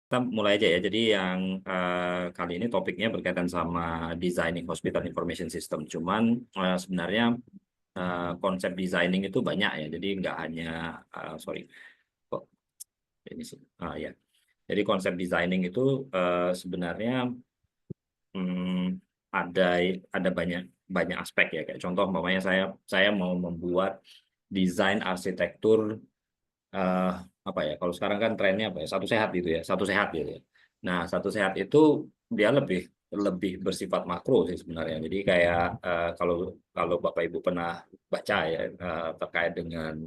kita mulai aja ya. Jadi yang kali ini topiknya berkaitan sama designing hospital information system. Cuman sebenarnya konsep designing itu banyak ya. Jadi nggak hanya sorry, kok ini sih. Ya. Jadi konsep designing itu sebenarnya ada banyak banyak aspek ya. Kayak contoh, umpamanya saya mau membuat desain arsitektur eh, apa ya? Kalau sekarang kan trennya apa ya? Satu sehat gitu ya, satu sehat gitu ya. Nah, satu sehat itu dia lebih lebih bersifat makro sih sebenarnya. Jadi kayak kalau kalau Bapak Ibu pernah baca ya terkait dengan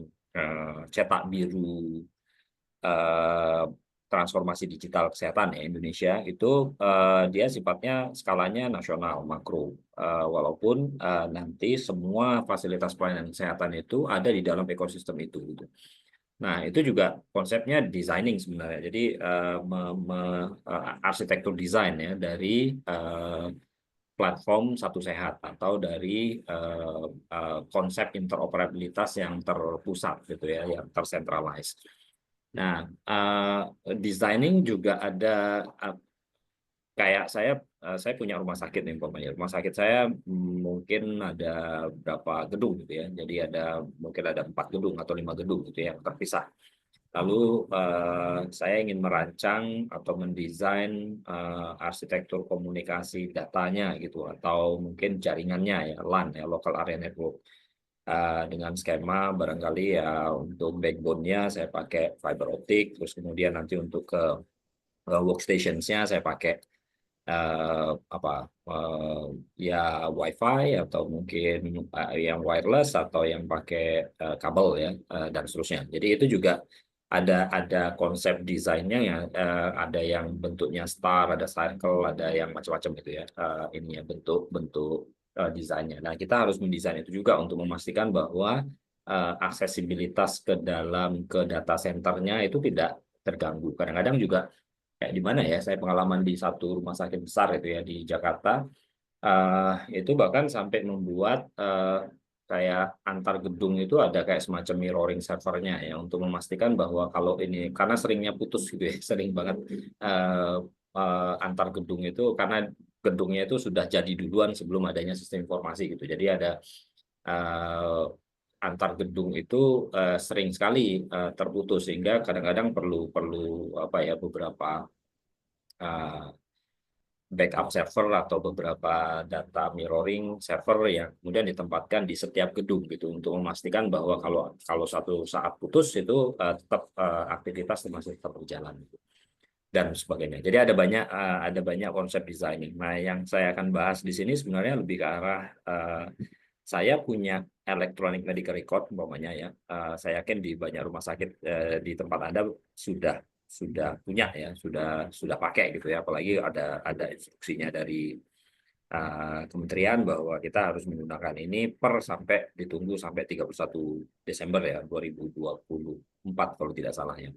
cetak biru eh, transformasi digital kesehatan ya Indonesia itu dia sifatnya skalanya nasional makro. Walaupun nanti semua fasilitas pelayanan kesehatan itu ada di dalam ekosistem itu gitu. Nah, itu juga konsepnya designing sebenarnya. Jadi arsitektur desain ya dari platform satu sehat atau dari konsep interoperabilitas yang terpusat gitu ya, yang tersentralized. Nah, designing juga ada uh, kayak saya punya rumah sakit nih umpamanya. Rumah sakit saya mungkin ada berapa gedung gitu ya. Jadi mungkin ada 4 gedung atau 5 gedung gitu ya, yang terpisah. Lalu saya ingin merancang atau mendesain arsitektur komunikasi datanya gitu atau mungkin jaringannya ya LAN ya local area network. Dengan skema barangkali ya untuk backbone-nya saya pakai fiber optik, terus kemudian nanti untuk ke workstation-nya saya pakai apa eh, ya WiFi atau mungkin yang wireless atau yang pakai kabel ya dan seterusnya. Jadi itu juga ada konsep desainnya ya ada yang bentuknya star, ada circle, ada yang macam-macam gitu ya ini ya bentuk-bentuk desainnya. Nah kita harus mendesain itu juga untuk memastikan bahwa aksesibilitas ke data centernya itu tidak terganggu. Kadang-kadang juga kayak di mana ya saya pengalaman di satu rumah sakit besar itu ya di Jakarta itu bahkan sampai membuat kayak antar gedung itu ada kayak semacam mirroring servernya ya untuk memastikan bahwa kalau ini karena seringnya putus gitu ya sering banget eh, antar gedung itu karena gedungnya itu sudah jadi duluan sebelum adanya sistem informasi gitu jadi ada eh, antar gedung itu sering sekali terputus sehingga kadang-kadang perlu perlu apa ya beberapa uh, backup server atau beberapa data mirroring server yang kemudian ditempatkan di setiap gedung gitu untuk memastikan bahwa kalau kalau satu saat putus itu tetap aktivitas masih tetap berjalan gitu, dan sebagainya. Jadi ada banyak konsep designing. Nah, yang saya akan bahas di sini sebenarnya lebih ke arah saya punya electronic medical record umpamanya ya. Saya yakin di banyak rumah sakit di tempat Anda sudah punya ya, sudah pakai gitu ya. Apalagi ada instruksinya dari kementerian bahwa kita harus menggunakan ini sampai ditunggu sampai 31 Desember ya 2024 kalau tidak salah ya.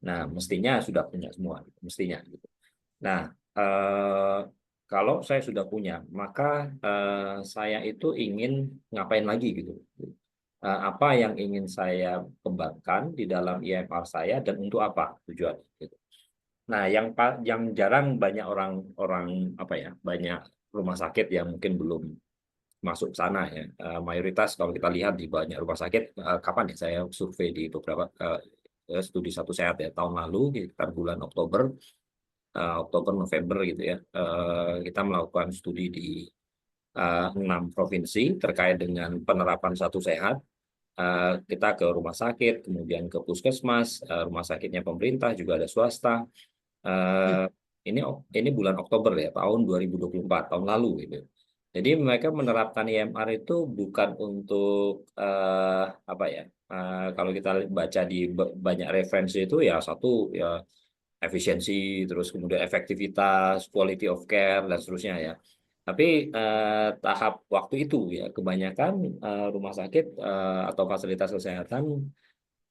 Nah, mestinya sudah punya semua, mestinya gitu. Nah, eh, kalau saya sudah punya, maka saya itu ingin ngapain lagi gitu. Apa yang ingin saya kembangkan di dalam IMR saya dan untuk apa tujuan gitu. Nah, yang jarang banyak orang apa ya, banyak rumah sakit yang mungkin belum masuk ke sana ya. Mayoritas kalau kita lihat di banyak rumah sakit, kapan ya saya survei di beberapa studi satu sehat ya tahun lalu sekitar bulan Oktober November gitu ya kita melakukan studi di 6 provinsi terkait dengan penerapan satu sehat. Kita ke rumah sakit kemudian ke puskesmas rumah sakitnya pemerintah juga ada swasta. Eh, ini bulan Oktober ya tahun 2024 tahun lalu gitu. Jadi mereka menerapkan IMR itu bukan untuk apa ya? Kalau kita baca di banyak referensi itu ya satu ya efisiensi, terus kemudian efektivitas, quality of care dan seterusnya ya. Tapi tahap waktu itu ya kebanyakan rumah sakit atau fasilitas kesehatan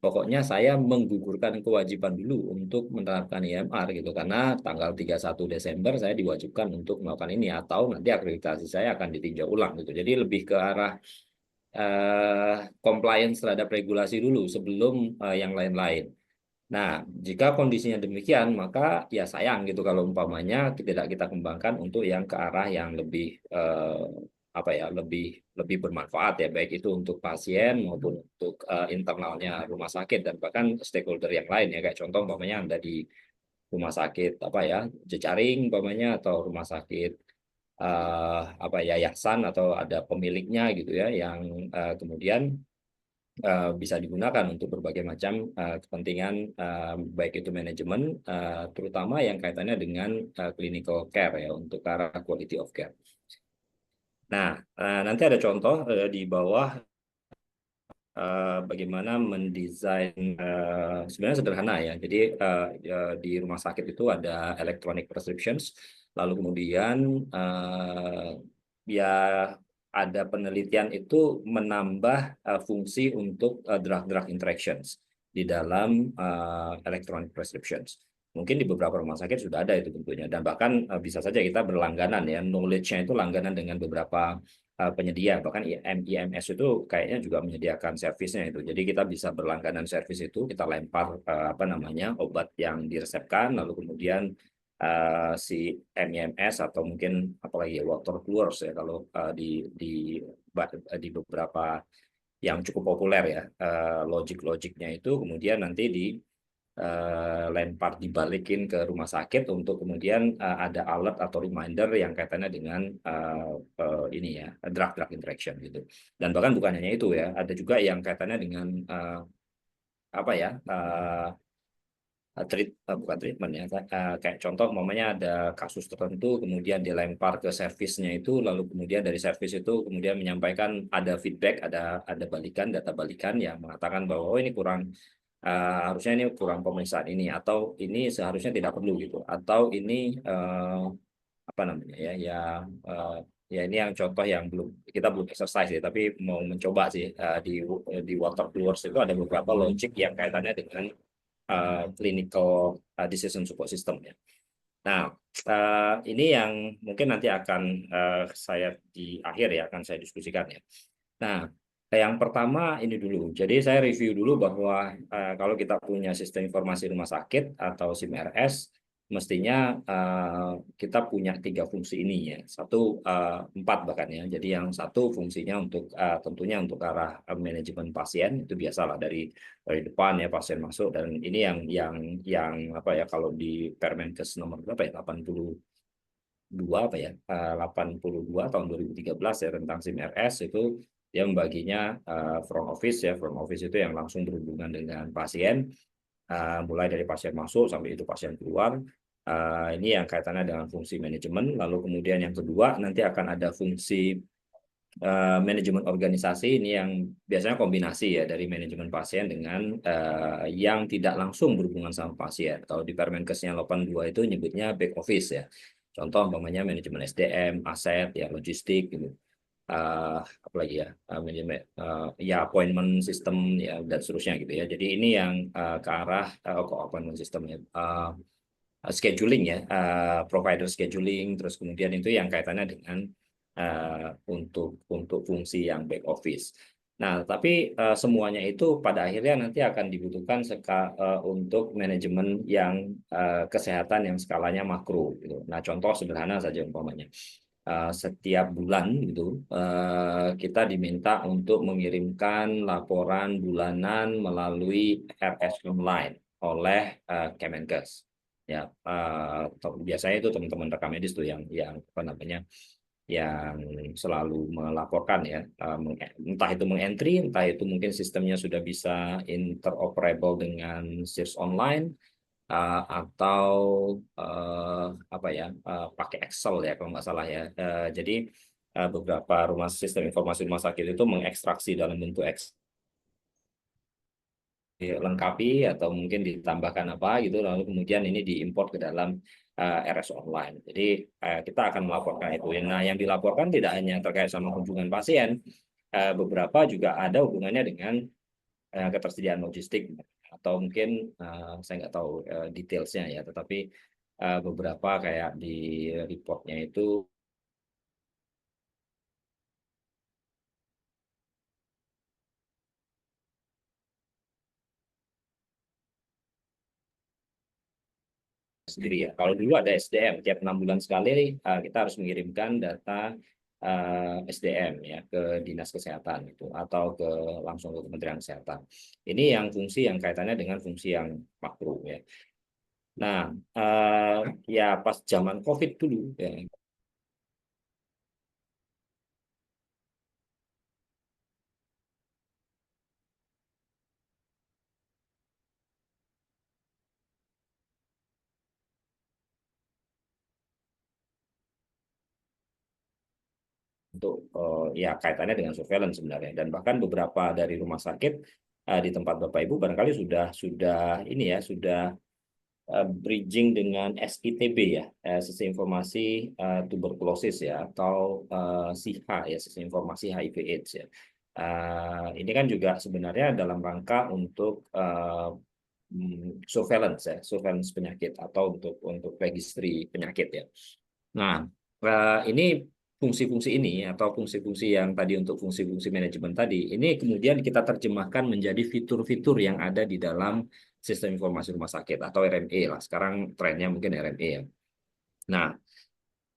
pokoknya saya menggugurkan kewajiban dulu untuk menerapkan IMR gitu karena tanggal 31 Desember saya diwajibkan untuk melakukan ini atau nanti akreditasi saya akan ditinjau ulang gitu. Jadi lebih ke arah compliance terhadap regulasi dulu sebelum yang lain-lain. Nah, jika kondisinya demikian, maka ya sayang gitu kalau umpamanya tidak kita kembangkan untuk yang ke arah yang lebih apa ya, lebih lebih bermanfaat ya, baik itu untuk pasien maupun untuk internalnya rumah sakit dan bahkan stakeholder yang lain ya, kayak contoh umpamanya Anda di rumah sakit apa ya, jejaring umpamanya atau rumah sakit apa yayasan atau ada pemiliknya gitu ya, yang kemudian bisa digunakan untuk berbagai macam kepentingan baik itu manajemen terutama yang kaitannya dengan clinical care ya untuk ke arah quality of care. Nah, nanti ada contoh di bawah bagaimana mendesain sebenarnya sederhana ya. Jadi di rumah sakit itu ada electronic prescriptions, lalu kemudian ya ada penelitian itu menambah fungsi untuk drug-drug interactions di dalam electronic prescriptions. Mungkin di beberapa rumah sakit sudah ada itu tentunya, dan bahkan bisa saja kita berlangganan ya, knowledge-nya itu langganan dengan beberapa penyedia, bahkan IMS itu kayaknya juga menyediakan servisnya itu. Jadi kita bisa berlangganan servis itu, kita lempar apa namanya obat yang diresepkan, lalu kemudian si MEMS atau mungkin apalagi ya, water coolers ya kalau di beberapa yang cukup populer ya, logiknya itu kemudian nanti di lempar dibalikin ke rumah sakit untuk kemudian ada alert atau reminder yang kaitannya dengan ini ya, drug-drug interaction gitu. Dan bahkan bukan hanya itu ya, ada juga yang kaitannya dengan apa ya, bukan treatment ya, kayak contoh umpamanya ada kasus tertentu kemudian dilempar ke servisnya itu, lalu kemudian dari servis itu kemudian menyampaikan ada feedback, ada balikan, data balikan yang mengatakan bahwa oh ini kurang, harusnya ini kurang pemeriksaan ini, atau ini seharusnya tidak perlu gitu, atau ini apa namanya ya, ya ini yang contoh yang kita belum exercise ya, tapi mau mencoba sih di water coolers itu ada beberapa logic yang kaitannya dengan clinical decision support system ya. Nah, ini yang mungkin nanti akan saya di akhir ya akan saya diskusikan ya. Nah, yang pertama ini dulu. Jadi saya review dulu bahwa kalau kita punya sistem informasi rumah sakit atau SIM-RS, mestinya kita punya tiga fungsi ini ya. Satu, empat bahkan ya. Jadi yang satu fungsinya untuk tentunya untuk arah manajemen pasien, itu biasalah dari depan ya pasien masuk, dan ini yang apa ya, kalau di Permenkes nomor berapa ya, 82 apa ya, 82 tahun 2013 ya tentang SIM-RS itu dia membaginya front office ya, front office itu yang langsung berhubungan dengan pasien, mulai dari pasien masuk sampai itu pasien keluar. Ini yang kaitannya dengan fungsi manajemen. Lalu kemudian yang kedua nanti akan ada fungsi manajemen organisasi, ini yang biasanya kombinasi ya dari manajemen pasien dengan yang tidak langsung berhubungan sama pasien. Kalau di Permenkesnya 82 itu nyebutnya back office ya. Contoh umpamanya manajemen SDM, aset ya, logistik gitu. Apalagi ya, manajemen ya appointment system ya dan seterusnya gitu ya. Jadi ini yang ke arah kok appointment system ya. Scheduling ya, provider scheduling, terus kemudian itu yang kaitannya dengan untuk fungsi yang back office. Nah, tapi semuanya itu pada akhirnya nanti akan dibutuhkan untuk manajemen yang kesehatan yang skalanya makro gitu. Nah, contoh sederhana saja umpamanya. Setiap bulan gitu kita diminta untuk mengirimkan laporan bulanan melalui RS online oleh Kemenkes ya, biasanya itu teman-teman rekam medis tuh yang apa namanya, yang selalu melaporkan ya, entah itu mengentry, entah itu mungkin sistemnya sudah bisa interoperable dengan SIRS online, atau apa ya, pakai Excel ya kalau nggak salah ya. Jadi beberapa sistem informasi rumah sakit itu mengekstraksi dalam bentuk Excel, dilengkapi atau mungkin ditambahkan apa gitu, lalu kemudian ini diimport ke dalam RS online. Jadi kita akan melaporkan itu. Nah, yang dilaporkan tidak hanya terkait sama kunjungan pasien, beberapa juga ada hubungannya dengan ketersediaan logistik, atau mungkin saya nggak tahu detailsnya ya, tetapi beberapa kayak di reportnya itu sendiri ya. Kalau dulu ada SDM, tiap 6 bulan sekali kita harus mengirimkan data SDM ya ke Dinas Kesehatan itu atau ke langsung ke Kementerian Kesehatan. Ini yang fungsi yang kaitannya dengan fungsi yang makro ya. Nah, ya pas zaman COVID dulu ya, untuk ya kaitannya dengan surveillance sebenarnya, dan bahkan beberapa dari rumah sakit di tempat Bapak Ibu barangkali sudah ini ya sudah bridging dengan SITB ya, Sistem Informasi Tuberkulosis ya, atau SIHA ya, Sistem Informasi HIV/AIDS ya. Ini kan juga sebenarnya dalam rangka untuk surveillance ya, surveillance penyakit atau untuk registry penyakit ya. Nah, ini fungsi-fungsi ini atau fungsi-fungsi yang tadi untuk fungsi-fungsi manajemen tadi, ini kemudian kita terjemahkan menjadi fitur-fitur yang ada di dalam sistem informasi rumah sakit atau RME lah. Sekarang trennya mungkin RME ya. Nah,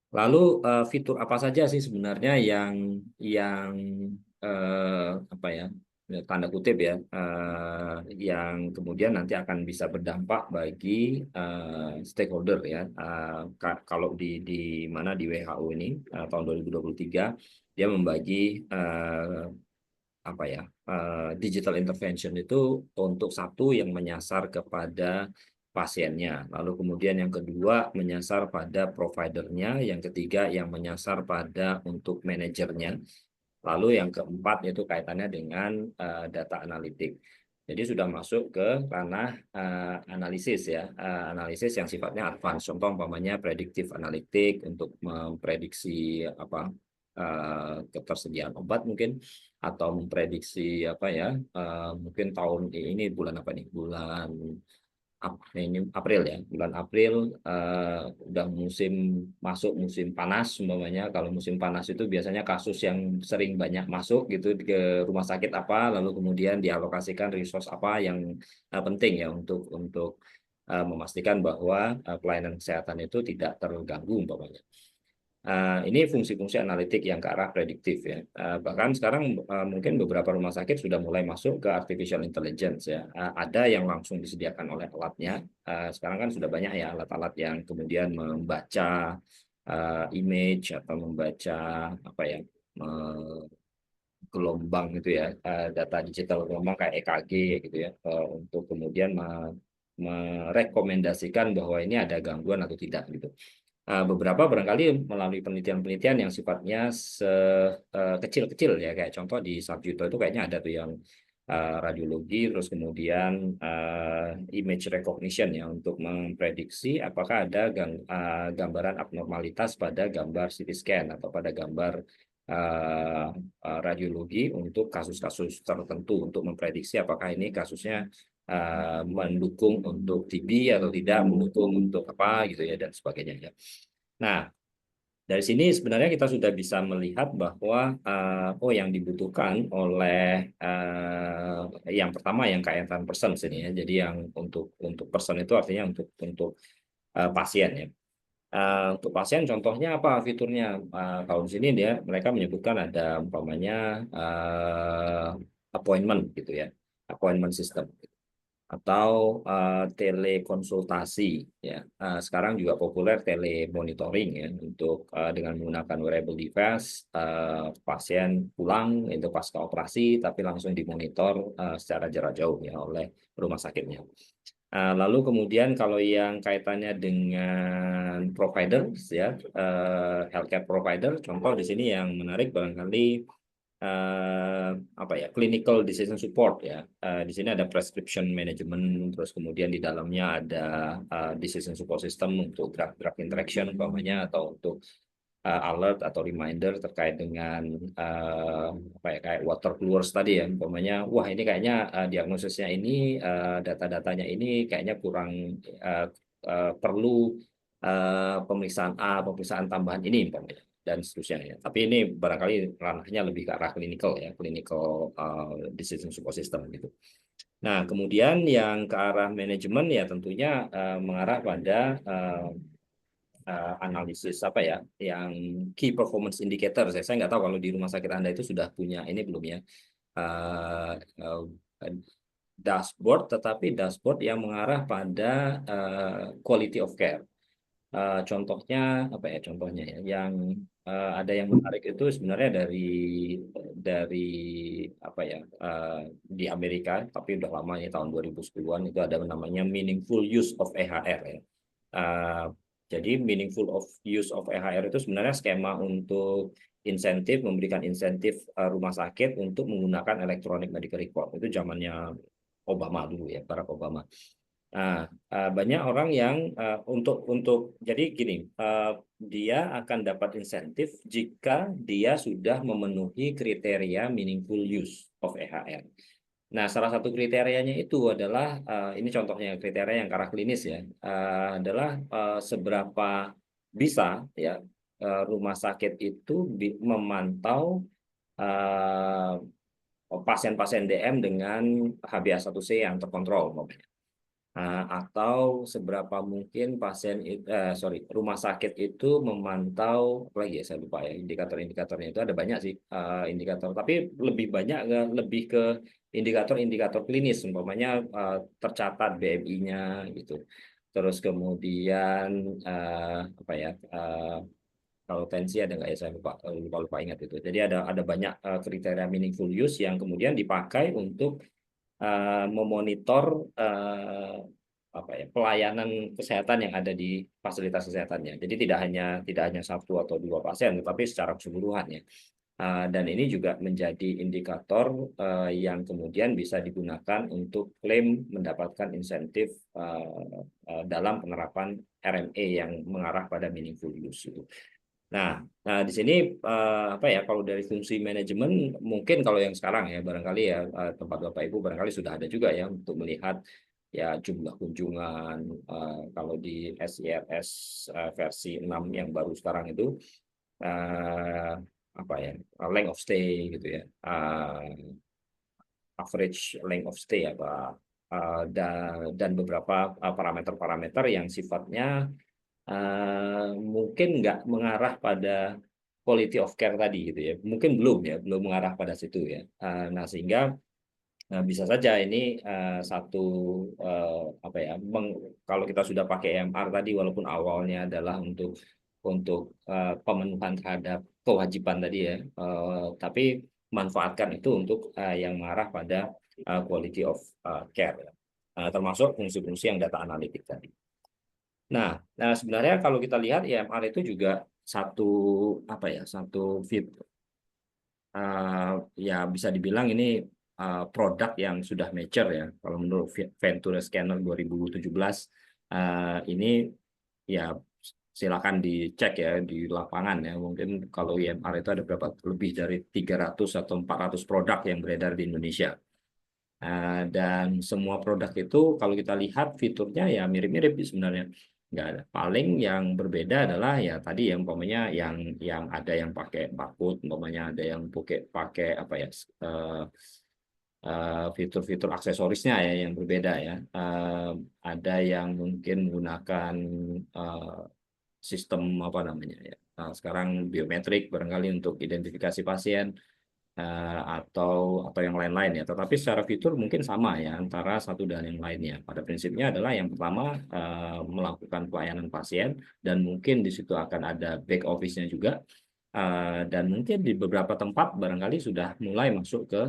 lalu fitur apa saja sih sebenarnya yang apa ya, tanda kutip ya, yang kemudian nanti akan bisa berdampak bagi stakeholder ya. Kalau di mana di WHO ini tahun 2023 dia membagi apa ya, digital intervention itu untuk satu yang menyasar kepada pasiennya, lalu kemudian yang kedua menyasar pada providernya, yang ketiga yang menyasar pada untuk manajernya, lalu yang keempat itu kaitannya dengan data analitik. Jadi sudah masuk ke ranah analisis ya, analisis yang sifatnya advance. Contoh umpamanya prediktif analitik untuk memprediksi apa ketersediaan obat mungkin, atau memprediksi apa ya, mungkin tahun ini bulan apa nih, bulan ini April ya, bulan April udah masuk musim panas umpamanya. Kalau musim panas itu biasanya kasus yang sering banyak masuk gitu ke rumah sakit apa, lalu kemudian dialokasikan resource apa yang penting ya untuk memastikan bahwa pelayanan kesehatan itu tidak terganggu umpamanya. Ini fungsi-fungsi analitik yang ke arah prediktif ya. Bahkan sekarang mungkin beberapa rumah sakit sudah mulai masuk ke artificial intelligence ya. Ada yang langsung disediakan oleh alatnya. Sekarang kan sudah banyak ya alat-alat yang kemudian membaca image atau membaca apa ya, gelombang gitu ya, data digital gelombang kayak EKG gitu ya, untuk kemudian merekomendasikan bahwa ini ada gangguan atau tidak gitu. Beberapa barangkali melalui penelitian-penelitian yang sifatnya kecil-kecil ya, kayak contoh di Sarjito itu kayaknya ada tuh yang radiologi, terus kemudian image recognition ya, untuk memprediksi apakah ada gambaran abnormalitas pada gambar CT scan atau pada gambar uh, radiologi untuk kasus-kasus tertentu, untuk memprediksi apakah ini kasusnya mendukung untuk TB atau tidak, mendukung untuk apa gitu ya, dan sebagainya ya. Nah, dari sini sebenarnya kita sudah bisa melihat bahwa oh yang dibutuhkan oleh yang pertama yang kaitan person sini ya. Jadi yang untuk person itu artinya untuk pasien ya. Untuk pasien contohnya apa fiturnya? Kalau di sini mereka menyebutkan ada umpamanya appointment gitu ya, appointment system atau telekonsultasi ya. Sekarang juga populer telemonitoring ya, untuk dengan menggunakan wearable device, pasien pulang itu pasca operasi tapi langsung dimonitor secara jarak jauh ya oleh rumah sakitnya. Lalu kemudian kalau yang kaitannya dengan provider ya, healthcare provider, contoh di sini yang menarik barangkali apa ya, clinical decision support ya. Di sini ada prescription management, terus kemudian di dalamnya ada decision support system untuk drug interaction umpamanya, atau untuk alert atau reminder terkait dengan apa ya, kayak water coolers tadi ya, umpamanya wah ini kayaknya diagnosisnya ini data-datanya ini kayaknya kurang, uh, perlu pemeriksaan pemeriksaan tambahan ini umpamanya, dan seterusnya ya. Tapi ini barangkali ranahnya lebih ke arah klinikal ya, clinical decision support system gitu. Nah, kemudian yang ke arah manajemen ya tentunya mengarah pada analisis apa ya, yang key performance indicator. Saya nggak tahu kalau di rumah sakit Anda itu sudah punya ini belum ya, eh, eh, dashboard, tetapi dashboard yang mengarah pada quality of care. Contohnya apa ya? Contohnya ya, yang ada yang menarik itu sebenarnya dari apa ya, di Amerika, tapi udah lama ya, tahun 2010-an itu ada namanya meaningful use of EHR ya. Uh, jadi meaningful of use of EHR itu sebenarnya skema untuk insentif, memberikan insentif rumah sakit untuk menggunakan electronic medical record. Itu zamannya Obama dulu ya, Barack Obama. Nah, banyak orang yang untuk jadi gini, dia akan dapat insentif jika dia sudah memenuhi kriteria meaningful use of EHR. Nah, salah satu kriterianya itu adalah ini contohnya kriteria yang ke arah klinis ya, adalah seberapa bisa ya rumah sakit itu memantau pasien-pasien DM dengan HbA1c yang terkontrol. Atau seberapa mungkin rumah sakit itu memantau lagi ya, saya lupa ya indikator-indikatornya, itu ada banyak sih indikator, tapi lebih banyak lebih ke indikator-indikator klinis, umpamanya tercatat BMI-nya gitu. Terus kemudian apa ya, kalau tensi ada nggak ya, saya lupa ingat itu. Jadi ada banyak kriteria meaningful use yang kemudian dipakai untuk memonitor apa ya, pelayanan kesehatan yang ada di fasilitas kesehatannya. Jadi tidak hanya satu atau dua pasien, tetapi secara keseluruhan ya. Dan ini juga menjadi indikator yang kemudian bisa digunakan untuk klaim mendapatkan insentif dalam penerapan RMA yang mengarah pada meaningful use itu. Nah, di sini apa ya, kalau dari fungsi manajemen mungkin kalau yang sekarang ya barangkali ya tempat Bapak Ibu barangkali sudah ada juga ya untuk melihat ya jumlah kunjungan, kalau di SIRS versi 6 yang baru sekarang itu eh, apa ya, length of stay gitu ya, average length of stay apa, dan beberapa parameter-parameter yang sifatnya mungkin nggak mengarah pada quality of care tadi gitu ya. Mungkin belum mengarah pada situ ya. Nah, sehingga bisa saja ini satu apa ya, kalau kita sudah pakai EMR tadi, walaupun awalnya adalah untuk pemenuhan terhadap kewajiban tadi ya, tapi manfaatkan itu untuk yang mengarah pada quality of care ya. Termasuk fungsi-fungsi yang data analitik tadi. Nah, sebenarnya kalau kita lihat EMR itu juga satu apa ya, satu fit, ya bisa dibilang ini produk yang sudah mature ya. Kalau menurut Ventura Scanner 2017 ini ya silakan dicek ya di lapangan ya. Mungkin kalau EMR itu ada berapa, lebih dari 300 atau 400 produk yang beredar di Indonesia. Dan semua produk itu kalau kita lihat fiturnya ya mirip-mirip sebenarnya, nggak ada. Paling yang berbeda adalah ya tadi yang umpamanya yang ada yang pakai barcode, umpamanya ada yang pakai apa ya, fitur-fitur aksesorisnya ya yang berbeda ya. Ada yang mungkin menggunakan eh, sistem apa namanya ya, sekarang biometrik barangkali untuk identifikasi pasien, atau yang lain-lain ya. Tetapi secara fitur mungkin sama ya antara satu dan yang lainnya. Pada prinsipnya adalah yang pertama melakukan pelayanan pasien, dan mungkin di situ akan ada back office-nya juga. Dan mungkin di beberapa tempat barangkali sudah mulai masuk ke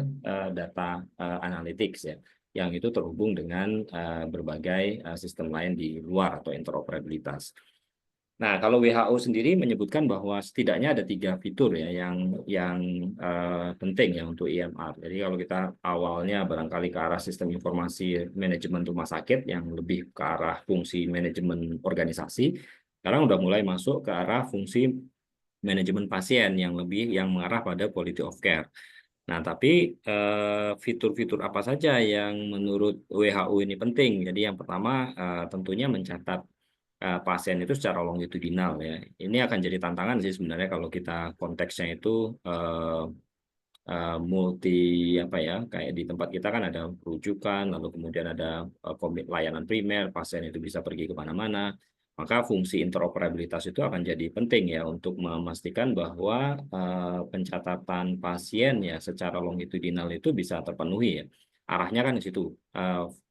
data analytics ya, yang itu terhubung dengan berbagai sistem lain di luar atau interoperabilitas. Nah, kalau WHO sendiri menyebutkan bahwa setidaknya ada 3 fitur ya yang penting ya untuk EMR. Jadi kalau kita awalnya barangkali ke arah sistem informasi manajemen rumah sakit yang lebih ke arah fungsi manajemen organisasi, sekarang udah mulai masuk ke arah fungsi manajemen pasien yang mengarah pada quality of care. Nah, tapi fitur-fitur apa saja yang menurut WHO ini penting? Jadi yang pertama tentunya mencatat pasien itu secara longitudinal ya. Ini akan jadi tantangan sih sebenarnya kalau kita konteksnya itu multi apa ya, kayak di tempat kita kan ada rujukan, lalu kemudian ada layanan primer, pasien itu bisa pergi kemana-mana, maka fungsi interoperabilitas itu akan jadi penting ya untuk memastikan bahwa pencatatan pasien ya secara longitudinal itu bisa terpenuhi ya. Arahnya kan di situ.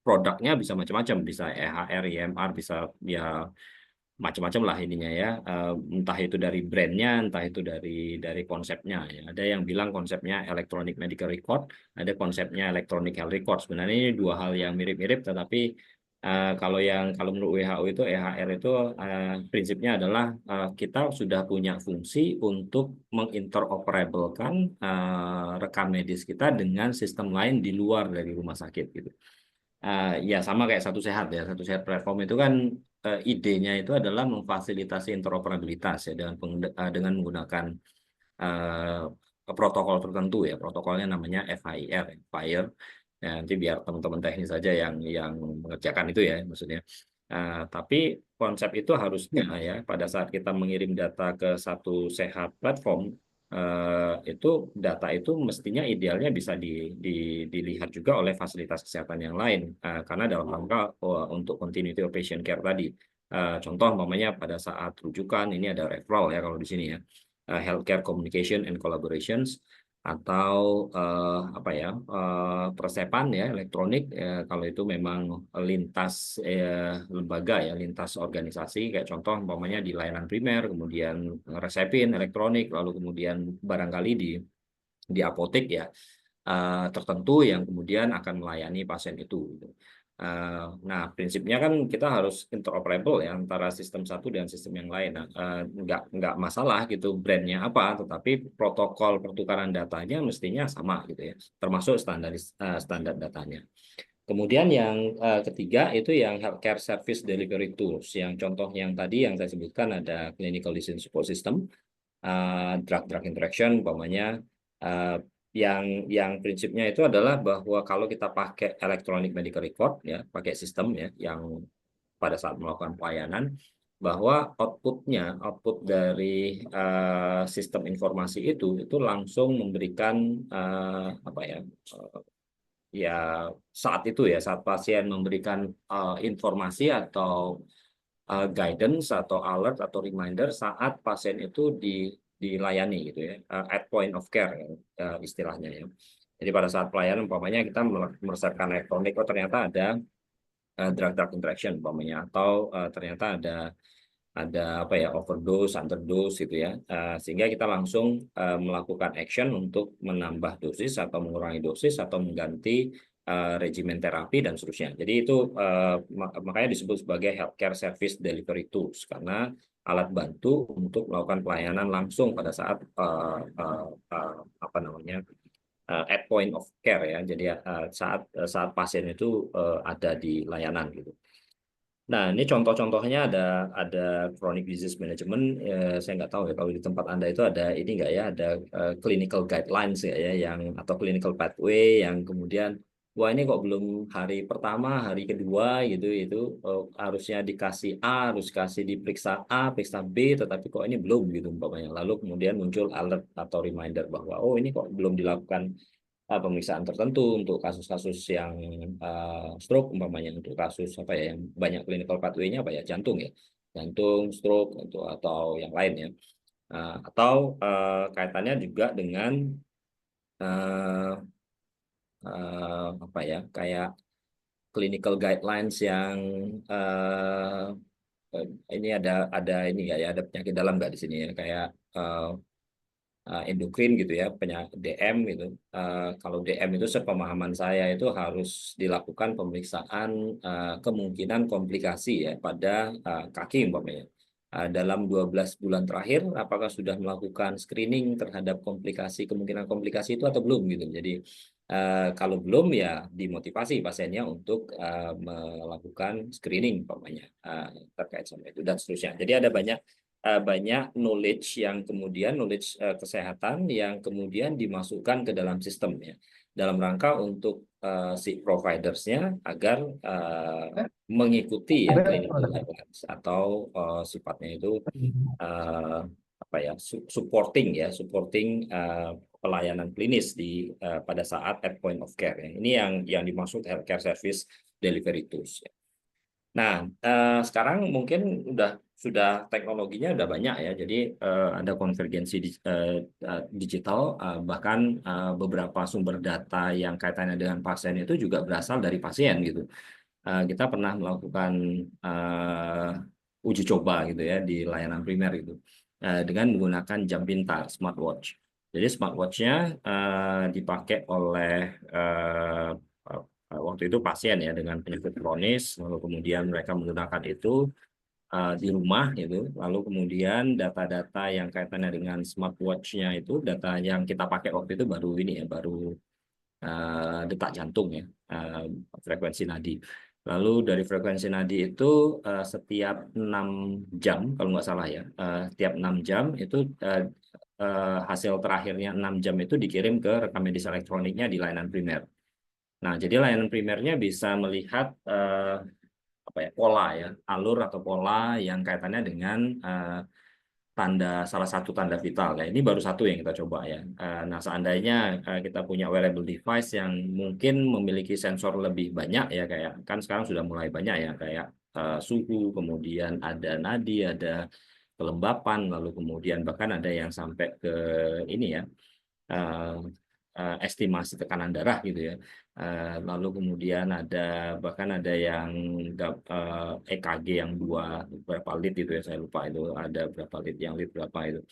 Produknya bisa macam-macam, bisa EHR, IMR, bisa ya macam-macam lah ininya ya. Entah itu dari brandnya, entah itu dari konsepnya ya. Ada yang bilang konsepnya electronic medical record, ada konsepnya electronic health record. Sebenarnya ini dua hal yang mirip-mirip, tetapi kalau menurut WHO itu EHR itu prinsipnya adalah kita sudah punya fungsi untuk menginteroperablekan rekam medis kita dengan sistem lain di luar dari rumah sakit gitu. Ya sama kayak Satu Sehat ya. Satu Sehat platform itu kan idenya itu adalah memfasilitasi interoperabilitas ya dengan menggunakan protokol tertentu ya. Protokolnya namanya FHIR, FHIR. Ya, nanti biar teman-teman teknis saja yang mengerjakan itu ya maksudnya. Tapi konsep itu harusnya ya pada saat kita mengirim data ke Satu Sehat platform itu data itu mestinya idealnya bisa dilihat juga oleh fasilitas kesehatan yang lain karena dalam rangka untuk continuity of patient care tadi. Contoh umpamanya pada saat rujukan ini ada referral ya kalau di sini ya, healthcare communication and collaborations, atau apa ya, persepan ya elektronik kalau itu memang lintas lembaga ya, lintas organisasi, kayak contoh umpamanya di layanan primer, kemudian resepin elektronik, lalu kemudian barangkali di apotek ya tertentu yang kemudian akan melayani pasien itu gitu. Nah, prinsipnya kan kita harus interoperable ya antara sistem satu dan sistem yang lain. Nah, nggak masalah gitu brandnya apa, tetapi protokol pertukaran datanya mestinya sama gitu ya, termasuk standar datanya. Kemudian yang ketiga itu yang healthcare service delivery tools. Yang contoh yang tadi yang saya sebutkan ada clinical decision support system, drug-drug interaction, umpamanya uh, yang prinsipnya itu adalah bahwa kalau kita pakai electronic medical record ya, pakai sistem ya, yang pada saat melakukan pelayanan, bahwa output dari sistem informasi itu langsung memberikan apa ya, ya saat itu ya, saat pasien memberikan informasi atau guidance atau alert atau reminder saat pasien itu dilayani gitu ya, at point of care ya, istilahnya ya. Jadi pada saat pelayanan umpamanya kita meresepkan elektronik, oh ternyata ada drug-drug interaction umpamanya, atau ternyata ada apa ya, overdose, underdose gitu ya. Sehingga kita langsung melakukan action untuk menambah dosis atau mengurangi dosis atau mengganti regimen terapi dan seterusnya. Jadi itu makanya disebut sebagai healthcare service delivery tools, karena alat bantu untuk melakukan pelayanan langsung pada saat apa namanya, at point of care ya. Jadi saat pasien itu ada di layanan gitu. Nah, ini contoh-contohnya ada chronic disease management. Saya nggak tahu ya kalau di tempat Anda itu ada ini nggak ya, ada clinical guidelines ya, yang atau clinical pathway yang kemudian wah ini kok belum hari pertama, hari kedua gitu itu harusnya dikasih A, harus kasih diperiksa A, periksa B, tetapi kok ini belum gitu umpamanya. Lalu kemudian muncul alert atau reminder bahwa oh ini kok belum dilakukan pemeriksaan tertentu untuk kasus-kasus yang stroke umpamanya, untuk kasus apa ya yang banyak clinical pathway-nya apa ya, jantung ya, jantung, stroke atau yang lain ya. Atau kaitannya juga dengan uh, apa ya, kayak clinical guidelines yang ini ada ini nggak ya, ada penyakit dalam nggak di sini ya, kayak endokrin gitu ya, penyakit DM gitu. Kalau DM itu sepemahaman saya itu harus dilakukan pemeriksaan kemungkinan komplikasi ya pada kaki umpamanya. Dalam 12 bulan terakhir apakah sudah melakukan screening terhadap kemungkinan komplikasi itu atau belum gitu. Jadi kalau belum ya dimotivasi pasiennya untuk melakukan screening umpamanya terkait sama itu dan seterusnya. Jadi ada banyak knowledge yang kemudian knowledge kesehatan yang kemudian dimasukkan ke dalam sistemnya dalam rangka untuk si providersnya agar mengikuti ya clinical guidelines atau sifatnya itu uh, apa ya, supporting pelayanan klinis pada saat at point of care. Ini yang dimaksud healthcare service delivery tools. Nah, sekarang mungkin sudah teknologinya udah banyak ya, jadi ada konvergensi digital, bahkan beberapa sumber data yang kaitannya dengan pasien itu juga berasal dari pasien gitu. Kita pernah melakukan uji coba gitu ya di layanan primer gitu, dengan menggunakan jam pintar smartwatch. Jadi smartwatch-nya dipakai oleh waktu itu pasien ya dengan penyakit kronis, lalu kemudian mereka menggunakan itu di rumah gitu, lalu kemudian data-data yang kaitannya dengan smartwatch-nya itu, data yang kita pakai waktu itu baru ini ya, baru detak jantung ya, frekuensi nadi. Lalu dari frekuensi nadi itu setiap 6 jam kalau nggak salah ya, setiap 6 jam itu hasil terakhirnya 6 jam itu dikirim ke rekam medis elektroniknya di layanan primer. Nah, jadi layanan primernya bisa melihat pola ya, alur atau pola yang kaitannya dengan salah satu tanda vital. Nah, ini baru satu yang kita coba ya. Nah, seandainya kita punya wearable device yang mungkin memiliki sensor lebih banyak ya, kayak kan sekarang sudah mulai banyak ya, kayak suhu, kemudian ada nadi, ada kelembapan, lalu kemudian bahkan ada yang sampai ke ini ya, estimasi tekanan darah gitu ya. Lalu kemudian bahkan ada yang EKG yang berapa lead itu ya, saya lupa itu ada berapa lead, yang lead berapa itu.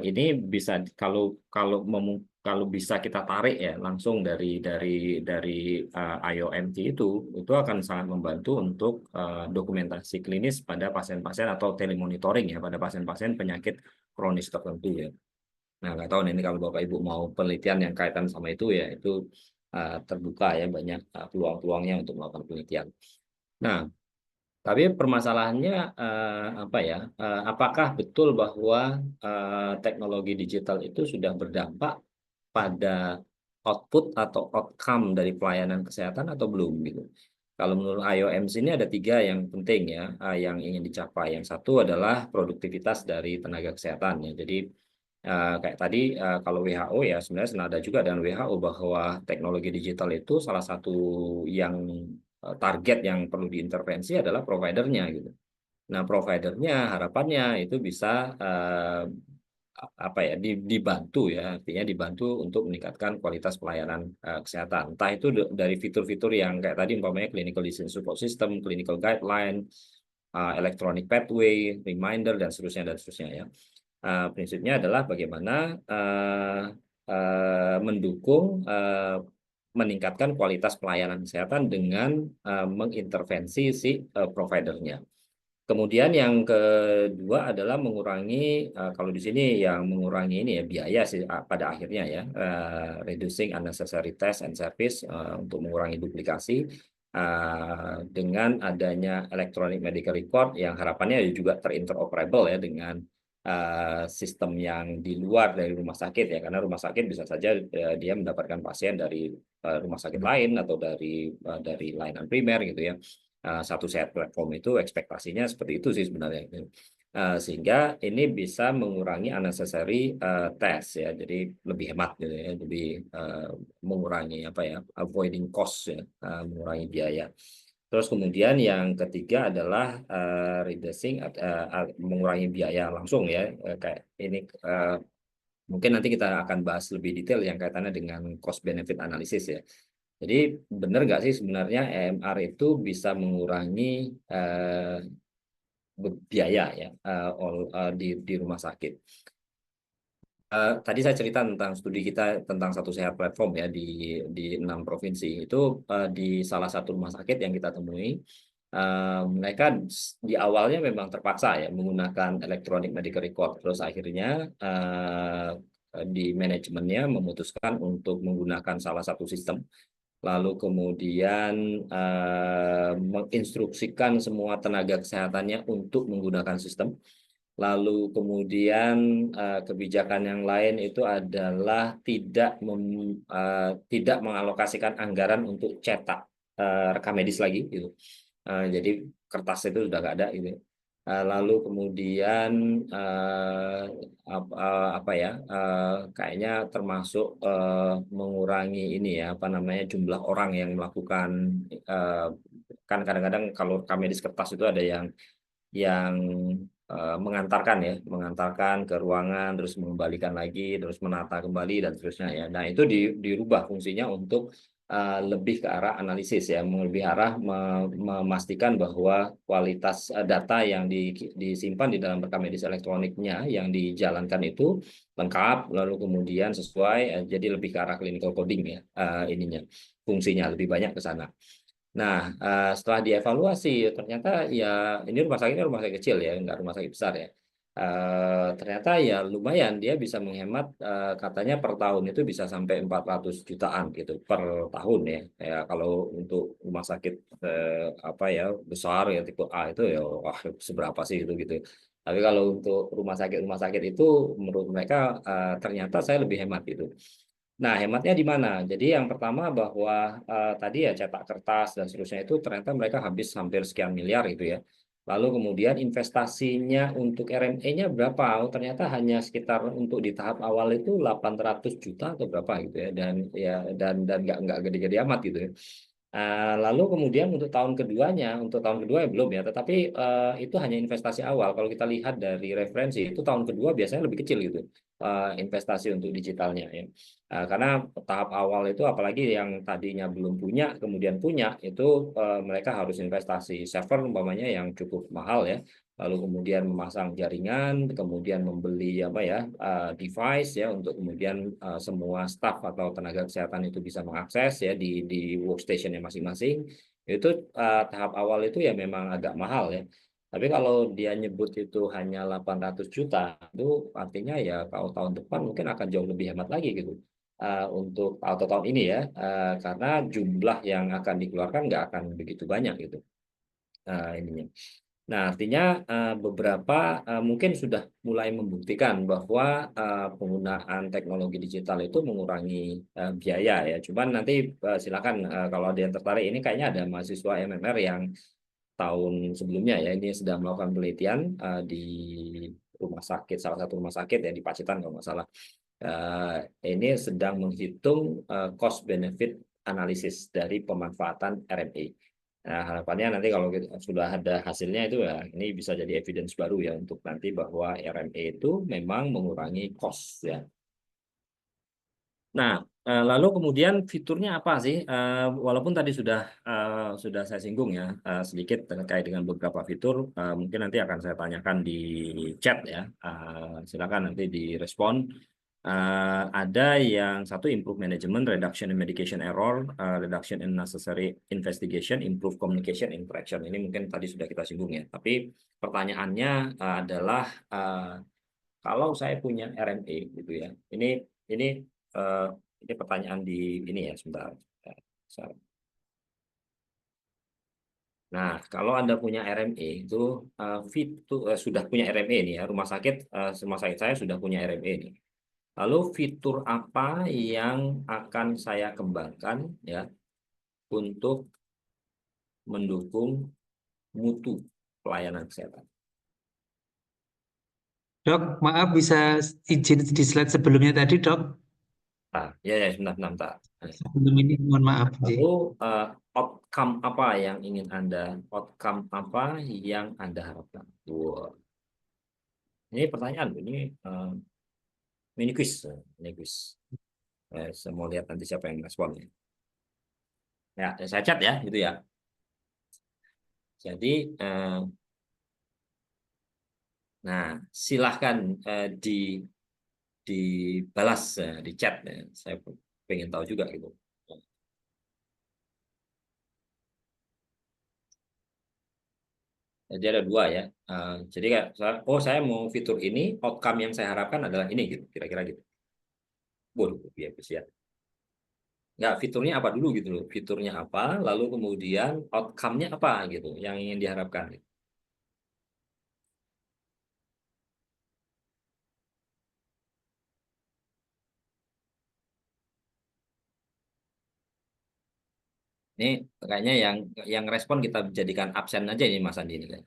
Ini bisa kalau bisa kita tarik ya langsung dari IOMT itu akan sangat membantu untuk dokumentasi klinis pada pasien-pasien atau telemonitoring ya pada pasien-pasien penyakit kronis tertentu ya. Nah, nggak tahu nih, ini kalau Bapak Ibu mau penelitian yang kaitan sama itu ya, itu terbuka ya, banyak peluang-peluangnya untuk melakukan penelitian. Nah, tapi permasalahannya apa ya? Apakah betul bahwa teknologi digital itu sudah berdampak pada output atau outcome dari pelayanan kesehatan atau belum gitu? Kalau menurut IOMS ini ada 3 yang penting ya, yang ingin dicapai. Yang satu adalah produktivitas dari tenaga kesehatan ya. Jadi kayak tadi kalau WHO ya sebenarnya senada juga dengan WHO bahwa teknologi digital itu salah satu yang target yang perlu diintervensi adalah providernya gitu. Nah, providernya harapannya itu bisa dibantu ya, artinya dibantu untuk meningkatkan kualitas pelayanan kesehatan. Entah itu dari fitur-fitur yang kayak tadi umpamanya clinical decision support system, clinical guideline, electronic pathway, reminder dan seterusnya ya. Prinsipnya adalah bagaimana mendukung meningkatkan kualitas pelayanan kesehatan dengan mengintervensi si providernya. Kemudian yang kedua adalah mengurangi, kalau di sini yang mengurangi ini ya biaya sih pada akhirnya ya, reducing unnecessary test and service untuk mengurangi duplikasi dengan adanya electronic medical record yang harapannya juga terinteroperable ya dengan sistem yang di luar dari rumah sakit ya, karena rumah sakit bisa saja dia mendapatkan pasien dari rumah sakit lain atau dari layanan primer gitu ya. Satu shared platform itu ekspektasinya seperti itu sih sebenarnya. Sehingga ini bisa mengurangi unnecessary test ya, jadi lebih hemat gitu ya, lebih mengurangi avoiding cost ya, mengurangi biaya. Terus kemudian yang ketiga adalah reducing mengurangi biaya langsung ya, kayak ini mungkin nanti kita akan bahas lebih detail yang kaitannya dengan cost benefit analysis ya. Jadi benar nggak sih sebenarnya EMR itu bisa mengurangi biaya ya di rumah sakit. Tadi saya cerita tentang studi kita tentang satu sehat platform ya di 6 provinsi itu, di salah satu rumah sakit yang kita temui, mereka di awalnya memang terpaksa ya menggunakan electronic medical record, terus akhirnya di manajemennya memutuskan untuk menggunakan salah satu sistem, lalu kemudian menginstruksikan semua tenaga kesehatannya untuk menggunakan sistem. Lalu kemudian kebijakan yang lain itu adalah tidak mengalokasikan anggaran untuk cetak rekam medis lagi gitu. Jadi kertas itu sudah nggak ada gitu. Lalu kemudian apa ya, kayaknya termasuk mengurangi ini ya, apa namanya, jumlah orang yang melakukan, eh, kan kadang-kadang kalau rekam medis kertas itu ada yang mengantarkan ya, mengantarkan ke ruangan, terus mengembalikan lagi, terus menata kembali dan seterusnya ya. Nah itu dirubah fungsinya untuk lebih ke arah analisis ya, lebih arah memastikan bahwa kualitas data yang disimpan di dalam rekam medis elektroniknya yang dijalankan itu lengkap, lalu kemudian sesuai, jadi lebih ke arah clinical coding ya, ininya fungsinya lebih banyak ke sana. Nah, setelah dievaluasi, ternyata ya ini rumah sakitnya rumah sakit kecil ya, nggak rumah sakit besar ya. Ternyata ya lumayan, dia bisa menghemat, katanya per tahun itu bisa sampai 400 jutaan gitu per tahun ya. Ya kalau untuk rumah sakit apa ya besar ya tipe A itu ya wah seberapa sih itu gitu. Tapi kalau untuk rumah sakit itu menurut mereka ternyata saya lebih hemat gitu. Nah, hematnya di mana? Jadi yang pertama bahwa tadi ya cetak kertas dan seterusnya itu ternyata mereka habis hampir sekian miliar gitu ya. Lalu kemudian investasinya untuk RME-nya berapa? Oh, ternyata hanya sekitar untuk di tahap awal itu 800 juta atau berapa gitu ya. Dan nggak gede-gede amat gitu ya. Lalu kemudian untuk tahun kedua ya belum ya, tetapi itu hanya investasi awal. Kalau kita lihat dari referensi itu tahun kedua biasanya lebih kecil gitu, investasi untuk digitalnya ya. Karena tahap awal itu apalagi yang tadinya belum punya kemudian punya itu, mereka harus investasi server umpamanya yang cukup mahal ya. Lalu kemudian memasang jaringan, kemudian membeli apa ya, device ya untuk kemudian semua staff atau tenaga kesehatan itu bisa mengakses ya di workstation-nya masing-masing. Itu tahap awal itu ya memang agak mahal ya. Tapi kalau dia nyebut itu hanya 800 juta, itu artinya ya kalau tahun depan mungkin akan jauh lebih hemat lagi gitu. Untuk atau tahun ini ya, karena jumlah yang akan dikeluarkan nggak akan begitu banyak gitu, ininya. Nah, artinya beberapa mungkin sudah mulai membuktikan bahwa penggunaan teknologi digital itu mengurangi biaya ya. Cuman nanti silakan, kalau ada yang tertarik, ini kayaknya ada mahasiswa MMR yang tahun sebelumnya ya ini sedang melakukan penelitian di rumah sakit, salah satu rumah sakit ya di Pacitan kalau nggak salah. Ini sedang menghitung cost benefit analisis dari pemanfaatan RMA. Nah, harapannya nanti kalau sudah ada hasilnya itu ya ini bisa jadi evidence baru ya untuk nanti bahwa RMA itu memang mengurangi cost ya. Nah, lalu kemudian fiturnya apa sih? Walaupun tadi sudah saya singgung ya sedikit terkait dengan beberapa fitur, mungkin nanti akan saya tanyakan di chat ya. Silakan nanti direspon. Ada yang satu improve management, reduction in medication error, reduction in necessary investigation, improve communication interaction. Ini mungkin tadi sudah kita singgung ya. Tapi pertanyaannya adalah kalau saya punya RMA gitu ya. Ini eh, ini pertanyaan di ini ya sebentar. Eh, Nah, kalau Anda punya RMA itu fitur sudah punya RMA nih ya, rumah sakit saya sudah punya RMA nih. Lalu fitur apa yang akan saya kembangkan ya untuk mendukung mutu pelayanan kesehatan? Dok, maaf bisa izin di slide sebelumnya tadi, Dok. Nah, ya sebentar. Sebelum ini mohon maaf, Ji. Lalu eh, outcome apa yang ingin Anda, outcome apa yang Anda harapkan? Wah, ini pertanyaan, ini mini quiz, mini quiz. Saya mau lihat nanti siapa yang respon. Ya, saya chat ya, gitu ya. Jadi, nah silahkan dibalas di chat ya. Saya pengen tahu juga gitu. Jadi ada dua ya. Jadi kayak, saya mau fitur ini, outcome yang saya harapkan adalah ini gitu, kira-kira gitu. Waduh, ya, ya. Nggak, fiturnya apa dulu gitu loh. Fiturnya apa, lalu kemudian outcome-nya apa gitu, yang ingin diharapkan. Ini kayaknya yang respon kita jadikan absen aja ini Mas Andi ini.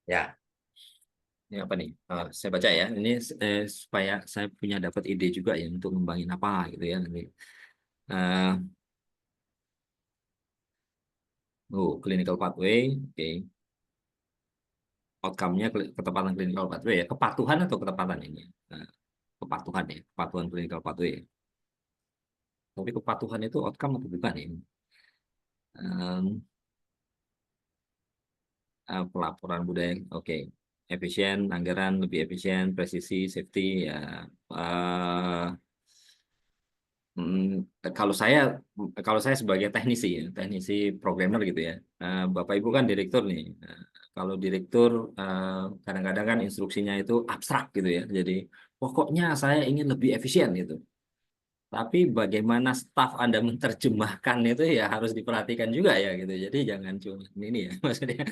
Ya, ini apa nih? Saya baca ya. Ini supaya saya punya dapat ide juga ya untuk ngembangin apa gitu ya nanti. Eh, Clinical pathway, oke. Outcome-nya ketepatan clinical pathway ya. Kepatuhan atau ketepatan ini? Eh, Kepatuhan ya, kepatuhan clinical pathway. Tapi kepatuhan itu outcome atau bukan ya? Em, Pelaporan budaya, oke. Efisien, anggaran lebih efisien, presisi, safety ya. Eh, kalau saya sebagai teknisi ya, teknisi programmer gitu ya. Bapak Ibu kan direktur nih. Kalau direktur kadang-kadang kan instruksinya itu abstrak gitu ya. Jadi pokoknya saya ingin lebih efisien gitu. Tapi bagaimana staf Anda menerjemahkan itu ya harus diperhatikan juga ya gitu. Jadi jangan cuma ini ya, maksudnya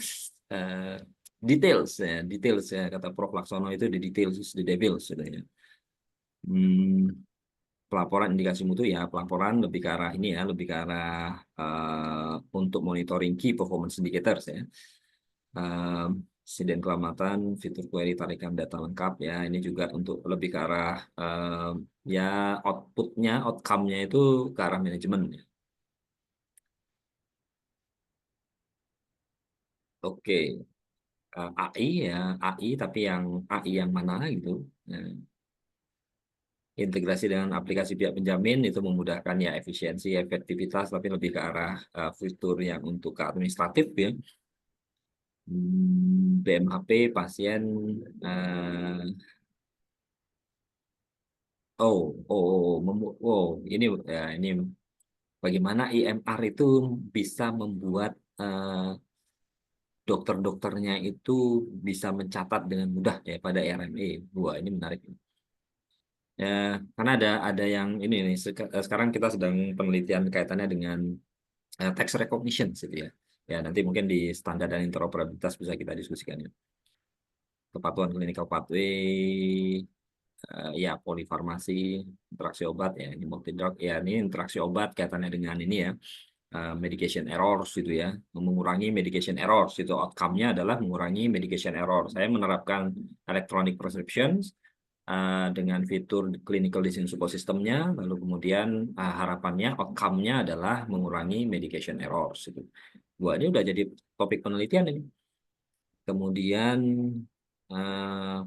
eh, details ya kata Prof Laksono itu the details is the devils gitu ya. Hmm, Pelaporan indikasi mutu ya pelaporan lebih ke arah ini ya, lebih ke arah untuk monitoring key performance indicators ya. Eh, Insiden keselamatan, fitur query tarikan data lengkap ya. Ini juga untuk lebih ke arah ya outputnya, outcome-nya itu ke arah manajemen ya. Oke, AI ya AI tapi yang AI yang mana gitu. Nah, integrasi dengan aplikasi pihak penjamin itu memudahkan ya efisiensi, efektivitas, tapi lebih ke arah fitur yang untuk ke administratif ya. BMHP pasien eh, ini ya ini bagaimana IMR itu bisa membuat dokter-dokternya itu bisa mencatat dengan mudah ya pada RME. Wah, ini menarik. Ya, karena ada yang ini nih sekarang kita sedang penelitian kaitannya dengan text recognition gitu ya. Ya, nanti mungkin di standar dan interoperabilitas bisa kita diskusikan ya. Kepatuhan clinical pathway, ya polifarmasi, interaksi obat ya, ini multi drug ya, ini interaksi obat kaitannya dengan ini ya, medication errors gitu ya, mengurangi medication errors itu outcome-nya adalah mengurangi medication error. Saya menerapkan electronic prescriptions dengan fitur clinical decision support system-nya, lalu kemudian harapannya outcome-nya adalah mengurangi medication errors itu. Wah, ini udah jadi topik penelitian ini. Kemudian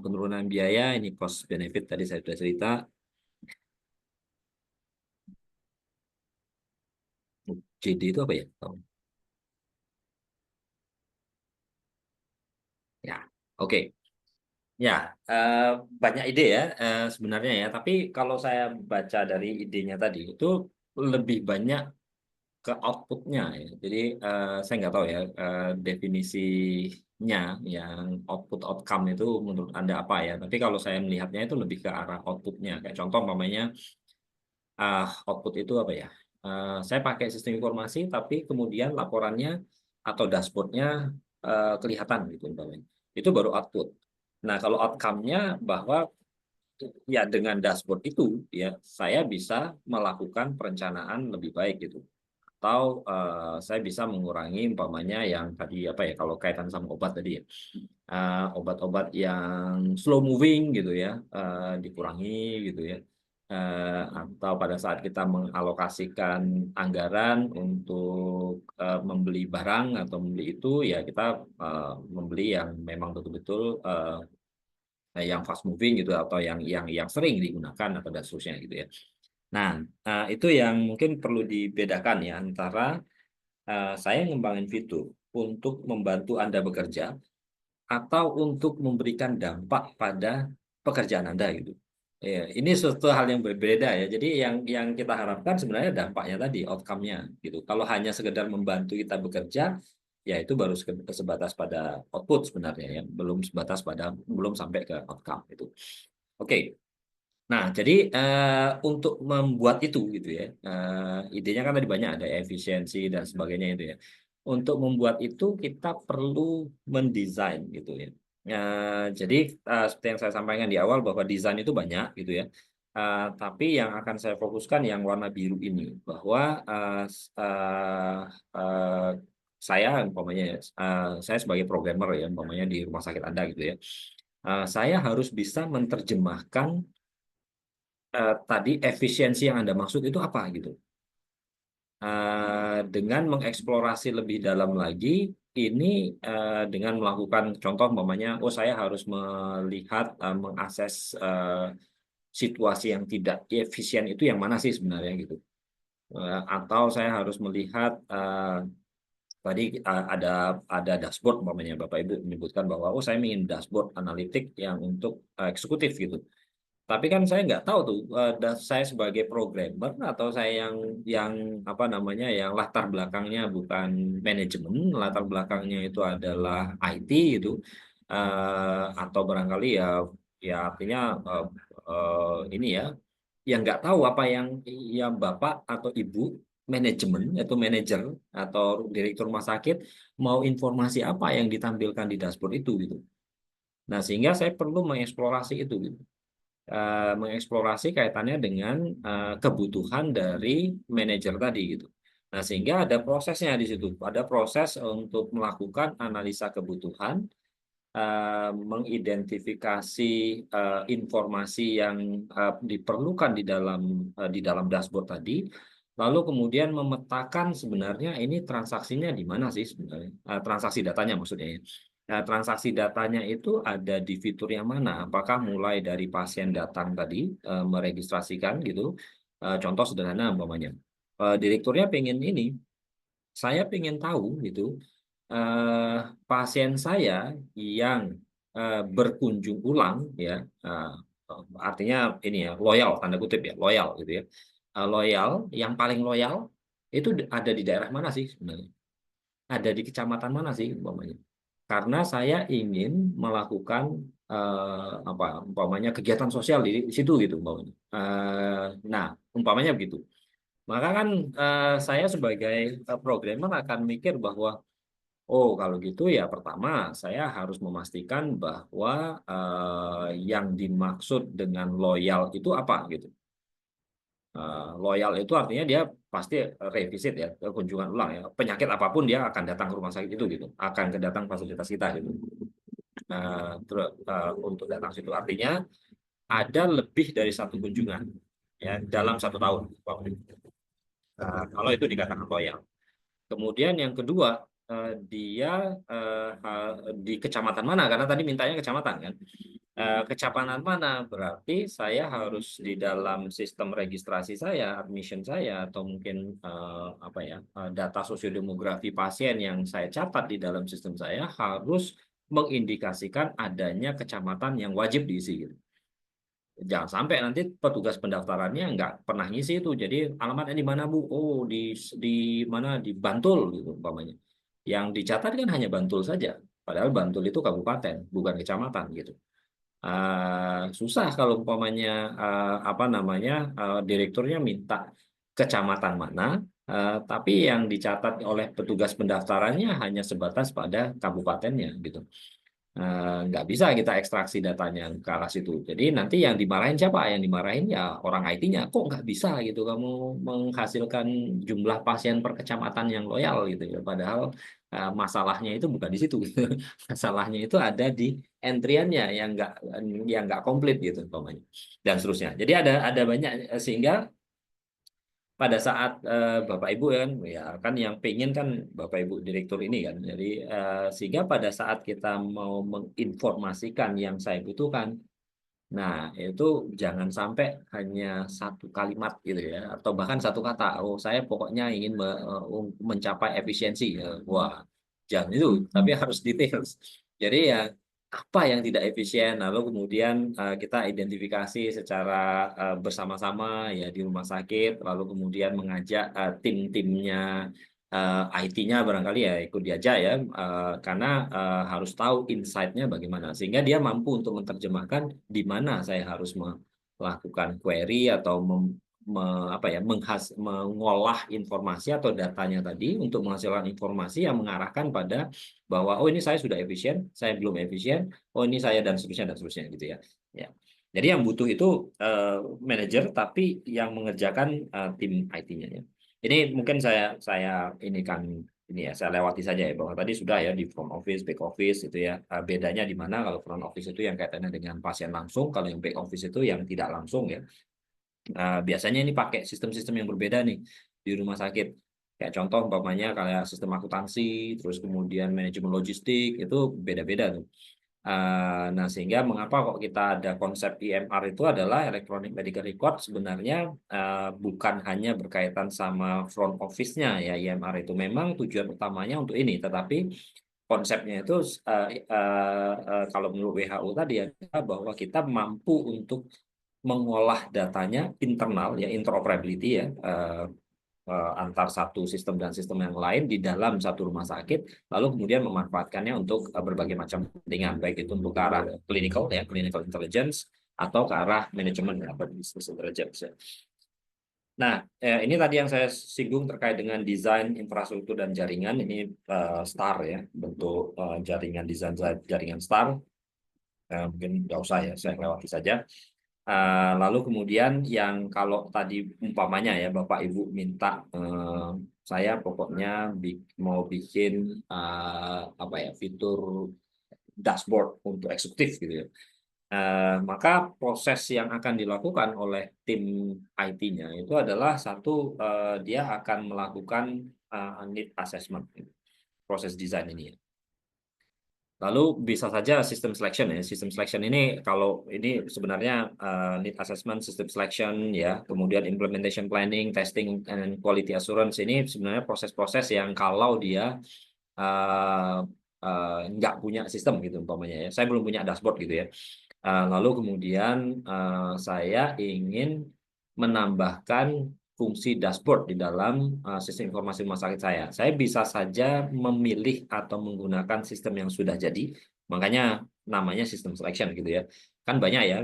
penurunan biaya ini cost benefit tadi saya sudah cerita. JD itu apa ya? Tahu? Ya, oke. Ya, eh, banyak ide ya sebenarnya ya. Tapi kalau saya baca dari idenya tadi itu lebih banyak ke outputnya ya. Jadi saya nggak tahu ya definisinya yang output outcome itu menurut Anda apa ya. Tapi kalau saya melihatnya itu lebih ke arah outputnya. Kayak contoh umpamanya output itu apa ya? Saya pakai sistem informasi, tapi kemudian laporannya atau dashboardnya kelihatan gitu umpamanya. Itu baru output. Nah, kalau outcome-nya bahwa ya dengan dashboard itu ya saya bisa melakukan perencanaan lebih baik gitu. Atau saya bisa mengurangi umpamanya yang tadi apa ya kalau kaitan sama obat tadi ya. Obat-obat yang slow moving gitu ya dikurangi gitu ya. atau pada saat kita mengalokasikan anggaran untuk membeli barang atau membeli itu, ya kita membeli yang memang betul-betul yang fast moving gitu, atau yang sering digunakan atau dan seterusnya gitu ya. Nah, itu yang mungkin perlu dibedakan ya antara saya ngembangin fitur untuk membantu Anda bekerja atau untuk memberikan dampak pada pekerjaan Anda gitu. Ya, ini suatu hal yang berbeda ya. Jadi yang kita harapkan sebenarnya dampaknya tadi, outcome-nya gitu. Kalau hanya sekedar membantu kita bekerja, ya itu baru sebatas pada output sebenarnya ya, belum sampai ke outcome itu. Oke. Nah, jadi untuk membuat itu gitu ya, idenya kan tadi banyak, ada efisiensi dan sebagainya itu ya. Untuk membuat itu kita perlu mendesain gitu ya. Jadi seperti yang saya sampaikan di awal bahwa desain itu banyak gitu ya. Tapi yang akan saya fokuskan yang warna biru ini, bahwa saya umpamanya ya, saya sebagai programmer ya, umpamanya di rumah sakit Anda gitu ya. Saya harus bisa menerjemahkan tadi efisiensi yang Anda maksud itu apa gitu. Dengan mengeksplorasi lebih dalam lagi, ini dengan melakukan contoh umpamanya, oh saya harus melihat, mengakses situasi yang tidak efisien itu yang mana sih sebenarnya gitu. Atau saya harus melihat tadi ada dashboard umpamanya, Bapak Ibu menyebutkan bahwa oh saya ingin dashboard analitik yang untuk eksekutif gitu. Tapi kan saya nggak tahu tuh, saya sebagai programmer atau saya yang apa namanya, yang latar belakangnya bukan manajemen, latar belakangnya itu adalah IT gitu, atau barangkali ya artinya ini ya, yang nggak tahu apa yang Bapak atau Ibu manajemen atau manajer atau direktur rumah sakit mau informasi apa yang ditampilkan di dashboard itu gitu. Nah, sehingga saya perlu mengeksplorasi itu gitu. Mengeksplorasi kaitannya dengan kebutuhan dari manajer tadi gitu. Nah, sehingga ada prosesnya di situ. Ada proses untuk melakukan analisa kebutuhan, mengidentifikasi informasi yang diperlukan di dalam dashboard tadi, lalu kemudian memetakan sebenarnya ini transaksinya di mana sih sebenarnya, transaksi datanya maksudnya ya. Nah, transaksi datanya itu ada di fitur yang mana? Apakah mulai dari pasien datang tadi meregistrasikan gitu? Contoh sederhana umpamanya, direkturnya pengen ini, saya pengen tahu gitu, eh, pasien saya yang berkunjung ulang ya, artinya ini ya loyal tanda kutip ya, loyal gitu ya. Loyal, yang paling loyal itu ada di daerah mana sih sebenarnya? Ada di kecamatan mana sih umpamanya? Karena saya ingin melakukan apa umpamanya kegiatan sosial di situ gitu umpamanya. Nah, umpamanya begitu. Maka kan saya sebagai programmer akan mikir bahwa oh, kalau gitu ya pertama saya harus memastikan bahwa yang dimaksud dengan loyal itu apa gitu. Loyal itu artinya dia pasti revisit ya, kunjungan ulang ya. Penyakit apapun dia akan datang ke rumah sakit itu gitu, akan kedatang fasilitas kita gitu. Terus untuk datang situ artinya ada lebih dari satu kunjungan ya dalam 1 tahun. Kalau itu dikatakan loyal. Kemudian yang kedua, dia di kecamatan mana? Karena tadi mintanya kecamatan kan. Kecamatan mana? Berarti saya harus di dalam sistem registrasi saya, admission saya, atau mungkin apa ya, data sosiodemografi pasien yang saya catat di dalam sistem saya harus mengindikasikan adanya kecamatan yang wajib diisi gitu. Jangan sampai nanti petugas pendaftarannya nggak pernah ngisi itu. Jadi alamatnya di mana Bu? Oh di mana di Bantul gitu umpamanya. Yang dicatat kan hanya Bantul saja. Padahal Bantul itu kabupaten, bukan kecamatan gitu. Susah kalau umpamanya apa namanya direkturnya minta kecamatan mana, tapi yang dicatat oleh petugas pendaftarannya hanya sebatas pada kabupatennya gitu. nggak bisa kita ekstraksi datanya ke arah situ. Jadi nanti yang dimarahin siapa? Yang dimarahin ya orang IT-nya. Kok nggak bisa gitu kamu menghasilkan jumlah pasien per kecamatan yang loyal gitu ya. Padahal masalahnya itu bukan di situ. Gitu. Masalahnya itu ada di entriannya yang nggak komplit gitu umpamanya dan seterusnya. Jadi ada banyak sehingga pada saat Bapak Ibu kan yang pengen kan Bapak Ibu direktur ini kan. Jadi sehingga pada saat kita mau menginformasikan yang saya butuhkan, nah itu jangan sampai hanya satu kalimat gitu ya, atau bahkan satu kata. Oh saya pokoknya ingin mencapai efisiensi. Wah jangan itu, tapi harus detail. Jadi ya apa yang tidak efisien, lalu kemudian kita identifikasi secara bersama-sama ya di rumah sakit, lalu kemudian mengajak tim-timnya IT-nya barangkali ya ikut diajak ya, karena harus tahu insight-nya bagaimana, sehingga dia mampu untuk menerjemahkan di mana saya harus melakukan query atau mengolah informasi atau datanya tadi untuk menghasilkan informasi yang mengarahkan pada bahwa oh ini saya sudah efisien, saya belum efisien, oh ini saya dan seterusnya gitu ya. Ya. Jadi yang butuh itu manajer tapi yang mengerjakan tim IT-nya ya. Ini mungkin saya ini kan ini ya saya lewati saja ya bahwa tadi sudah ya di front office, back office itu ya. Bedanya di mana kalau front office itu yang kaitannya dengan pasien langsung, kalau yang back office itu yang tidak langsung ya. Biasanya ini pakai sistem-sistem yang berbeda nih di rumah sakit. Kayak contoh umpamanya kayak sistem akuntansi, terus kemudian manajemen logistik itu beda-beda tuh. Nah, sehingga mengapa kok kita ada konsep EMR itu adalah Electronic Medical Record sebenarnya bukan hanya berkaitan sama front office-nya ya EMR itu memang tujuan utamanya untuk ini, tetapi konsepnya itu kalau menurut WHO tadi adalah bahwa kita mampu untuk mengolah datanya internal ya interoperability ya antar satu sistem dan sistem yang lain di dalam satu rumah sakit lalu kemudian memanfaatkannya untuk berbagai macam kepentingan baik itu untuk ke arah clinical ya clinical intelligence atau ke arah manajemen atau business intelligence ya. Nah, ini tadi yang saya singgung terkait dengan desain infrastruktur dan jaringan ini STAR ya bentuk jaringan desain jaringan STAR. Mungkin nggak usah ya saya lewati saja. Lalu kemudian yang kalau tadi umpamanya ya Bapak Ibu minta saya pokoknya mau bikin apa ya fitur dashboard untuk eksekutif gitu ya. Maka proses yang akan dilakukan oleh tim IT-nya itu adalah satu dia akan melakukan need assessment proses desain ini ya. Lalu bisa saja sistem selection ya. Sistem selection ini kalau ini sebenarnya need assessment, system selection ya, kemudian implementation planning, testing and quality assurance ini sebenarnya proses-proses yang kalau dia uh, nggak punya sistem gitu umpamanya ya. Saya belum punya dashboard gitu ya. Lalu kemudian saya ingin menambahkan fungsi dashboard di dalam sistem informasi rumah sakit saya. Saya bisa saja memilih atau menggunakan sistem yang sudah jadi, makanya namanya sistem selection gitu ya. Kan banyak ya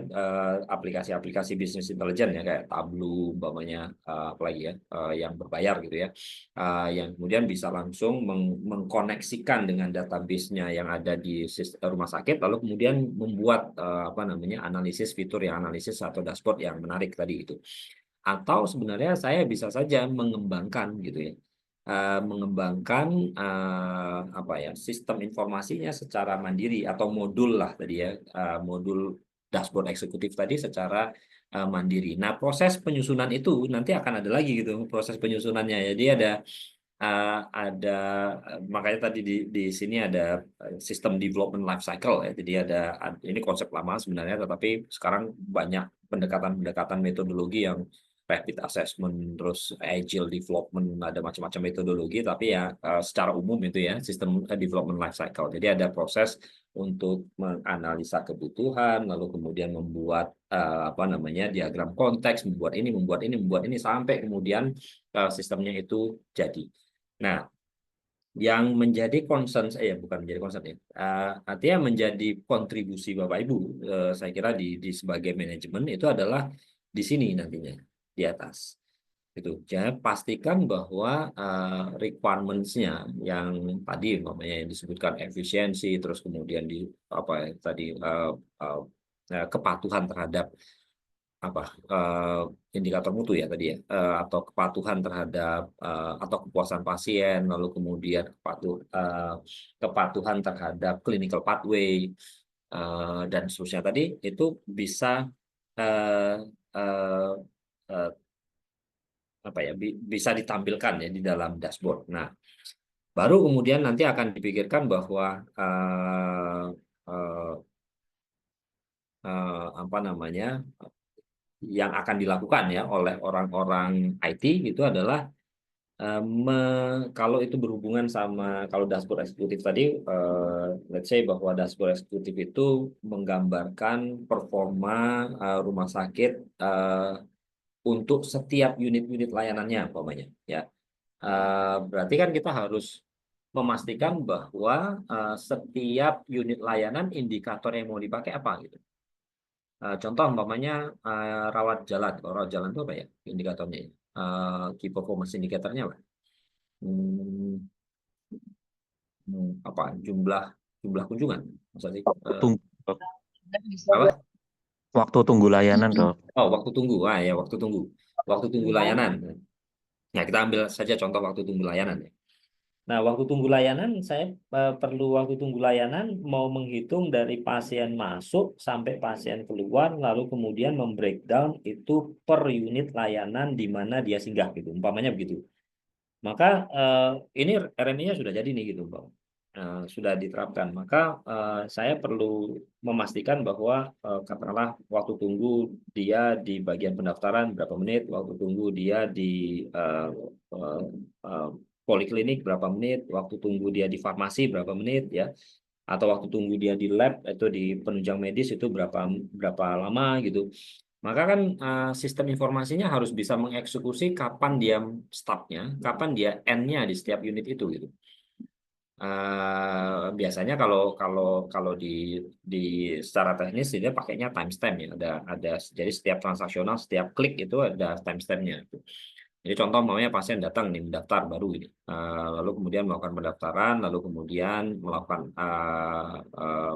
aplikasi-aplikasi bisnis intelligence ya kayak Tableau, umpamanya apalagi ya yang berbayar gitu ya, yang kemudian bisa langsung mengkoneksikan dengan database-nya yang ada di rumah sakit, lalu kemudian membuat apa namanya analisis fitur yang analisis atau dashboard yang menarik tadi itu. Atau sebenarnya saya bisa saja mengembangkan gitu ya, mengembangkan apa ya sistem informasinya secara mandiri atau modul lah tadi ya, modul dashboard eksekutif tadi secara mandiri. Nah proses penyusunan itu nanti akan ada lagi gitu proses penyusunannya. Jadi ada makanya tadi di sini ada sistem development life cycle ya. Jadi ini konsep lama sebenarnya, tetapi sekarang banyak pendekatan-pendekatan metodologi yang rapid assessment, terus agile development, ada macam-macam metodologi, tapi ya secara umum itu ya sistem development life cycle. Jadi ada proses untuk menganalisa kebutuhan, lalu kemudian membuat apa namanya diagram konteks, membuat ini sampai kemudian sistemnya itu jadi. Nah, yang menjadi concern saya bukan menjadi concern ya, artinya menjadi kontribusi Bapak Ibu, saya kira di sebagai manajemen itu adalah di sini nantinya di atas. Gitu. Jadi pastikan bahwa requirements-nya yang tadi umpamanya yang disebutkan efisiensi, terus kemudian di apa ya, tadi kepatuhan terhadap apa indikator mutu ya tadi ya, atau kepatuhan terhadap atau kepuasan pasien, lalu kemudian kepatuhan terhadap clinical pathway dan seterusnya tadi itu bisa eh, eh, eh, apa ya bisa ditampilkan ya di dalam dashboard. Nah, baru kemudian nanti akan dipikirkan bahwa eh, apa namanya yang akan dilakukan ya oleh orang-orang IT itu adalah kalau itu berhubungan sama kalau dashboard eksekutif tadi, let's say bahwa dashboard eksekutif itu menggambarkan performa rumah sakit untuk setiap unit-unit layanannya, umpamanya ya. Berarti kan kita harus memastikan bahwa setiap unit layanan indikator yang mau dipakai apa gitu. Contoh umpamanya rawat jalan. Kalau rawat jalan itu apa ya indikatornya? Ya? Key performance indicatornya apa? Hmm, apa? Jumlah jumlah kunjungan, maksudnya sih? Tunggu, Apa? waktu tunggu layanan, Dok. Oh, waktu tunggu. Ya, waktu tunggu. Waktu tunggu layanan. Nah, kita ambil saja contoh waktu tunggu layanan ya. Nah, waktu tunggu layanan, saya perlu waktu tunggu layanan mau menghitung dari pasien masuk sampai pasien keluar, lalu kemudian membreakdown itu per unit layanan di mana dia singgah gitu, umpamanya begitu. Maka ini RMI-nya sudah jadi nih gitu, Bang. Sudah diterapkan. Maka saya perlu memastikan bahwa katakanlah waktu tunggu dia di bagian pendaftaran berapa menit, waktu tunggu dia di uh, uh, poliklinik berapa menit, waktu tunggu dia di farmasi berapa menit ya, atau waktu tunggu dia di lab itu di penunjang medis itu berapa lama gitu. Maka kan sistem informasinya harus bisa mengeksekusi kapan dia startnya, kapan dia end-nya di setiap unit itu gitu. Biasanya kalau kalau kalau di secara teknis dia pakainya timestamp ya, ada jadi setiap transaksional, setiap klik itu ada timestampnya. Jadi contoh umpamanya pasien datang nih mendaftar baru ini, lalu kemudian melakukan pendaftaran, lalu kemudian melakukan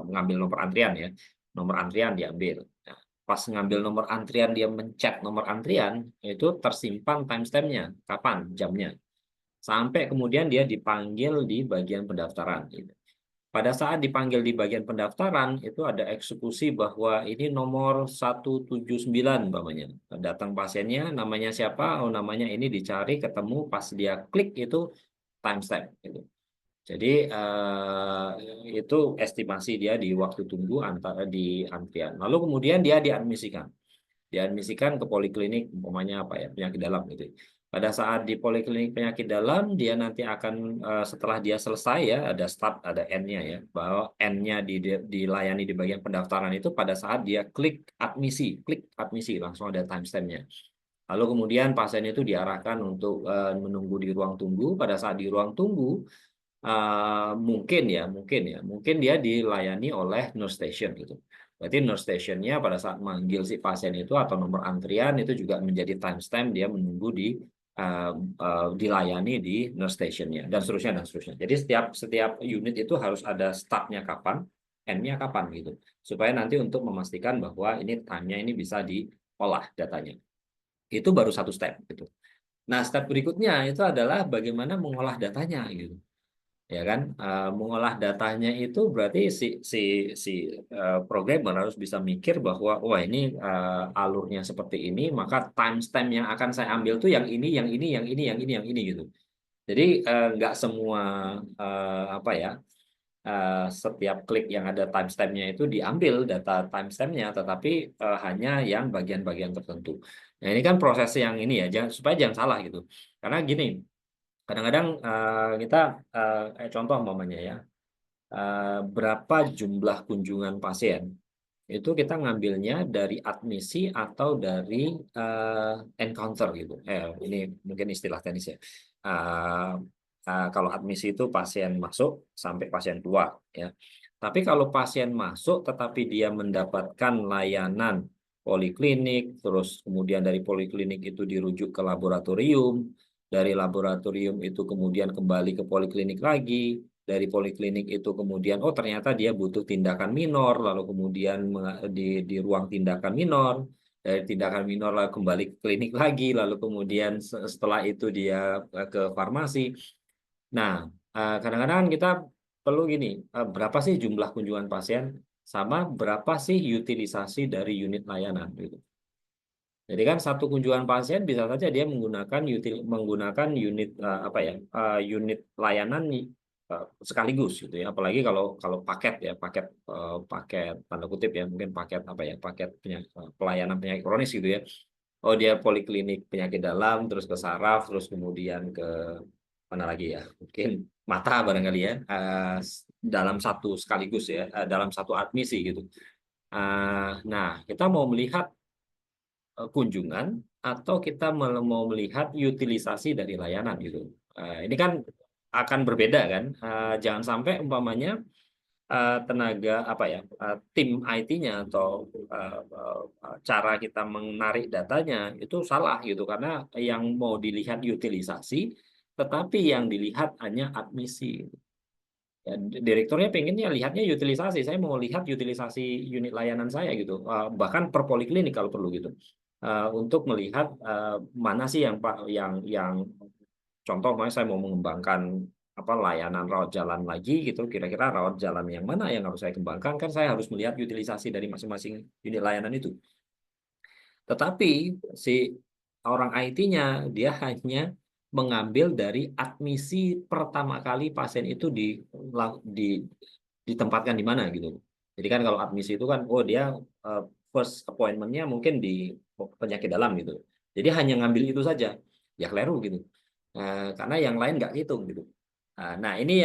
mengambil nomor antrian ya, nomor antrian diambil. Nah, pas ngambil nomor antrian dia mencet nomor antrian itu tersimpan timestampnya, kapan jamnya, sampai kemudian dia dipanggil di bagian pendaftaran. Gitu. Pada saat dipanggil di bagian pendaftaran, itu ada eksekusi bahwa ini nomor 179 umpamanya. Datang pasiennya, namanya siapa? Oh, namanya ini dicari, ketemu, pas dia klik itu timestamp. Gitu. Jadi itu estimasi dia di waktu tunggu antara di antrian. Lalu kemudian dia diadmisikan ke poliklinik, umpamanya apa ya, penyakit dalam gitu. Pada saat di poliklinik penyakit dalam, dia nanti akan setelah dia selesai ya, ada start, ada end-nya ya, bahwa end-nya dilayani di bagian pendaftaran itu pada saat dia klik admisi langsung ada timestamp-nya. Lalu kemudian pasien itu diarahkan untuk menunggu di ruang tunggu. Pada saat di ruang tunggu, mungkin dia dilayani oleh nurse station gitu. Berarti nurse stationnya pada saat manggil si pasien itu atau nomor antrian itu juga menjadi timestamp dia menunggu dilayani di nurse stationnya dan seterusnya dan seterusnya. Jadi setiap unit itu harus ada startnya kapan, end-nya kapan gitu, supaya nanti untuk memastikan bahwa ini time-nya ini bisa diolah datanya. Itu baru satu step gitu. Nah, step berikutnya itu adalah bagaimana mengolah datanya gitu. Ya kan, mengolah datanya itu berarti si programmer harus bisa mikir bahwa wah ini alurnya seperti ini, maka timestamp yang akan saya ambil tuh yang ini, yang ini, yang ini, yang ini, yang ini gitu. Jadi nggak semua apa ya, setiap klik yang ada timestampnya itu diambil data timestampnya, tetapi hanya yang bagian-bagian tertentu. Nah ini kan proses yang ini ya, supaya jangan salah gitu. Karena gini, kadang-kadang kita contoh umpamanya ya, berapa jumlah kunjungan pasien itu kita ngambilnya dari admisi atau dari encounter gitu. Ini mungkin istilah teknis ya. Eh, kalau admisi itu pasien masuk sampai pasien keluar ya. Tapi kalau pasien masuk tetapi dia mendapatkan layanan poliklinik, terus kemudian dari poliklinik itu dirujuk ke laboratorium, dari laboratorium itu kemudian kembali ke poliklinik lagi, dari poliklinik itu kemudian oh ternyata dia butuh tindakan minor, lalu kemudian di ruang tindakan minor, dari tindakan minor lalu kembali ke klinik lagi, lalu kemudian setelah itu dia ke farmasi. Nah, kadang-kadang kita perlu gini, berapa sih jumlah kunjungan pasien sama berapa sih utilisasi dari unit layanan gitu. Jadi kan satu kunjungan pasien bisa saja dia menggunakan unit apa ya unit layanan sekaligus gitu ya. Apalagi kalau paket ya paket tanda kutip ya mungkin paket apa ya paket pelayanan penyakit kronis gitu ya. Oh dia poliklinik penyakit dalam terus ke saraf terus kemudian ke mana lagi ya mungkin mata barangkali ya dalam satu sekaligus ya dalam satu admisi gitu. Nah kita mau melihat kunjungan atau kita mau melihat utilisasi dari layanan gitu. Ini kan akan berbeda kan. Jangan sampai umpamanya tenaga apa ya tim IT-nya atau cara kita menarik datanya itu salah gitu karena yang mau dilihat utilisasi tetapi yang dilihat hanya admisi. Ya, direkturnya pengennya lihatnya utilisasi. Saya mau lihat utilisasi unit layanan saya gitu. Bahkan per poliklinik kalau perlu gitu. Untuk melihat mana sih yang Pak yang contoh makanya saya mau mengembangkan apa layanan rawat jalan lagi gitu. Kira-kira rawat jalan yang mana yang harus saya kembangkan kan saya harus melihat utilisasi dari masing-masing unit layanan itu. Tetapi si orang IT-nya dia hanya mengambil dari admisi pertama kali pasien itu di ditempatkan di mana gitu. Jadi kan kalau admisi itu kan oh dia first appointment-nya mungkin di penyakit dalam gitu. Jadi hanya ngambil itu saja. Ya keliru gitu. Karena yang lain nggak hitung gitu. Nah, ini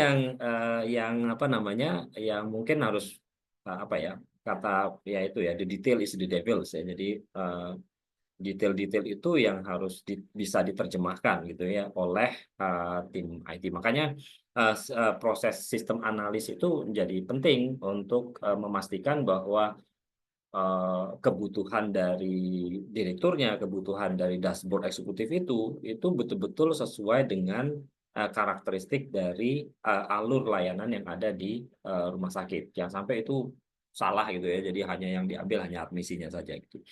yang apa namanya? Yang mungkin harus apa ya? Kata ya itu ya the detail is the devil ya. Jadi detail-detail itu yang harus bisa diterjemahkan gitu ya oleh tim IT. Makanya proses sistem analis itu menjadi penting untuk memastikan bahwa kebutuhan dari direkturnya, kebutuhan dari dashboard eksekutif itu betul-betul sesuai dengan karakteristik dari alur layanan yang ada di rumah sakit. Jangan sampai itu salah gitu ya. Jadi hanya yang diambil hanya admisinya saja gitu.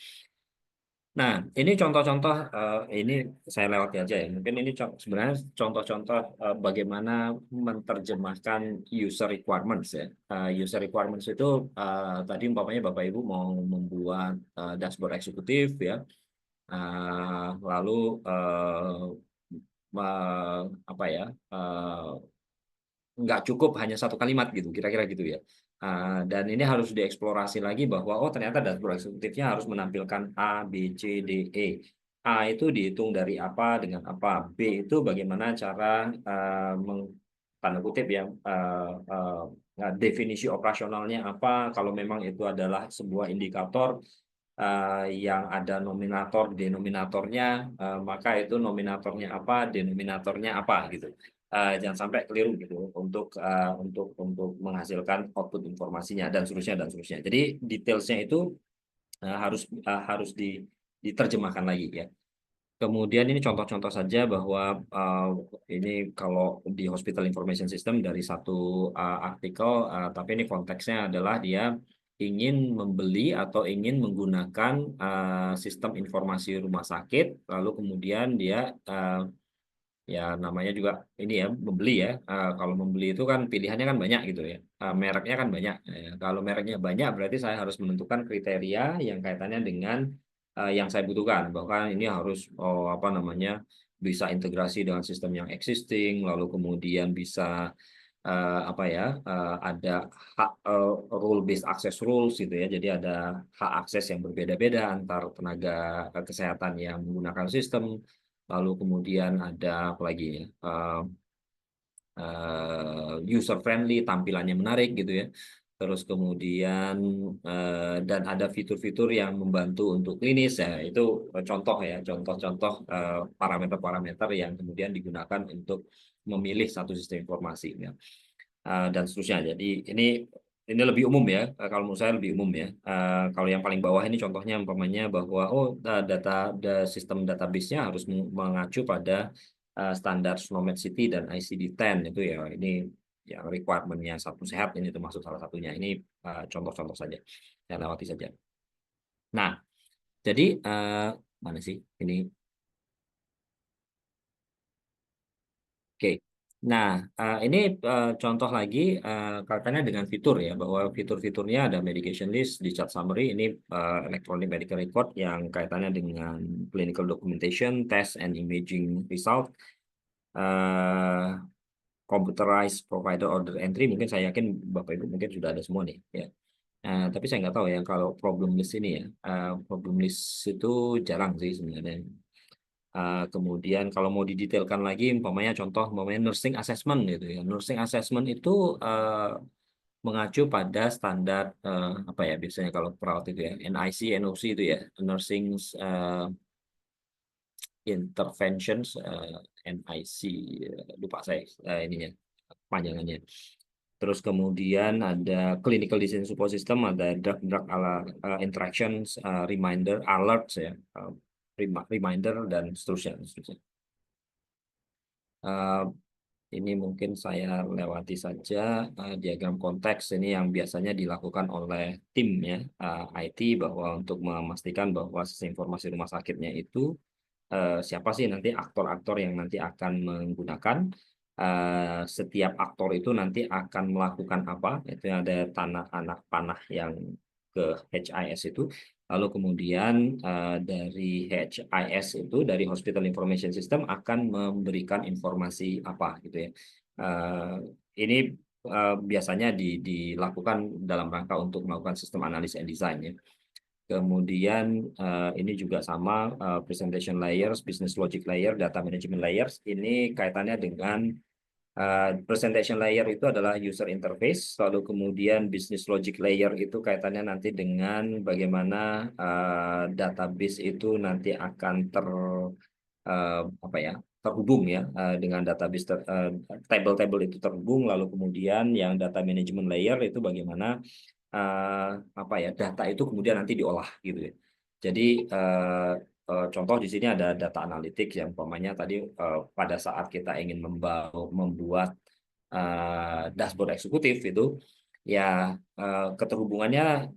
Nah, ini contoh-contoh ini saya lewati aja ya. Mungkin ini sebenarnya contoh-contoh bagaimana menerjemahkan user requirements ya. User requirements itu tadi umpamanya Bapak Ibu mau membuat dashboard eksekutif ya. Lalu apa ya? Nggak cukup hanya satu kalimat gitu, kira-kira gitu ya. Dan ini harus dieksplorasi lagi bahwa oh ternyata dashboard eksekutifnya harus menampilkan A, B, C, D, E. A itu dihitung dari apa dengan apa, B itu bagaimana cara tanda kutip ya definisi operasionalnya apa, kalau memang itu adalah sebuah indikator yang ada nominator denominatornya, maka itu nominatornya apa, denominatornya apa gitu. Jangan sampai keliru gitu untuk menghasilkan output informasinya dan seterusnya dan seterusnya. Jadi detailsnya itu harus diterjemahkan lagi ya. Kemudian ini contoh-contoh saja bahwa ini kalau di Hospital Information System dari satu artikel, tapi ini konteksnya adalah dia ingin membeli atau ingin menggunakan sistem informasi rumah sakit, lalu kemudian dia ya namanya juga ini ya membeli ya. Kalau membeli itu kan pilihannya kan banyak gitu ya. Mereknya kan banyak. Kalau mereknya banyak berarti saya harus menentukan kriteria yang kaitannya dengan yang saya butuhkan. Bahkan ini harus apa namanya bisa integrasi dengan sistem yang existing, lalu kemudian bisa apa ya ada hak rule based access rules gitu ya. Jadi ada hak akses yang berbeda-beda antar tenaga kesehatan yang menggunakan sistem. Lalu kemudian ada apa lagi ya user friendly, tampilannya menarik gitu ya. Terus kemudian dan ada fitur-fitur yang membantu untuk klinis ya itu contoh ya contoh-contoh parameter-parameter yang kemudian digunakan untuk memilih satu sistem informasi ya. Dan seterusnya. Jadi ini ini lebih umum ya. Kalau menurut saya lebih umum ya. Kalau yang paling bawah ini contohnya umpamanya bahwa sistem database-nya harus mengacu pada standar SNOMED City dan ICD-10 itu ya. Ini yang requirement-nya satu sehat ini termasuk salah satunya. Ini contoh-contoh saja. Saya lewati saja. Nah, jadi mana sih ini? Oke. Nah, ini contoh lagi kaitannya dengan fitur ya, bahwa fitur-fiturnya ada medication list, discharge summary, ini electronic medical record yang kaitannya dengan clinical documentation, test and imaging result, computerized provider order entry, mungkin saya yakin Bapak Ibu mungkin sudah ada semua nih ya. Tapi saya nggak tahu ya kalau problem list ini ya, problem list itu jarang sih sebenarnya. Kemudian kalau mau didetailkan lagi, umpamanya contoh, umpamanya nursing assessment gitu ya. Nursing assessment itu mengacu pada standar apa ya biasanya kalau perawat itu ya, NIC, NOC itu ya, nursing interventions, NIC, lupa saya ininya panjangannya. Terus kemudian ada clinical decision support system, ada drug interactions, reminder, alerts ya, reminder dan seterusnya. Ini mungkin saya lewati saja diagram konteks ini yang biasanya dilakukan oleh tim ya IT bahwa untuk memastikan bahwa sistem informasi rumah sakitnya itu siapa sih nanti aktor-aktor yang nanti akan menggunakan. Setiap aktor itu nanti akan melakukan apa, itu ada anak panah yang ke HIS itu, lalu kemudian dari HIS itu, dari Hospital Information System akan memberikan informasi apa gitu ya. Ini biasanya dilakukan dalam rangka untuk melakukan sistem analis and design ya. Kemudian ini juga sama presentation layers, business logic layer, data management layers. Ini kaitannya dengan presentation layer itu adalah user interface, lalu kemudian business logic layer itu kaitannya nanti dengan bagaimana database itu nanti akan apa ya, terhubung ya dengan database table-table itu terhubung, lalu kemudian yang data management layer itu bagaimana apa ya, data itu kemudian nanti diolah gitu ya. Jadi contoh di sini ada data analitik yang umpamanya tadi pada saat kita ingin membuat dashboard eksekutif itu ya keterhubungannya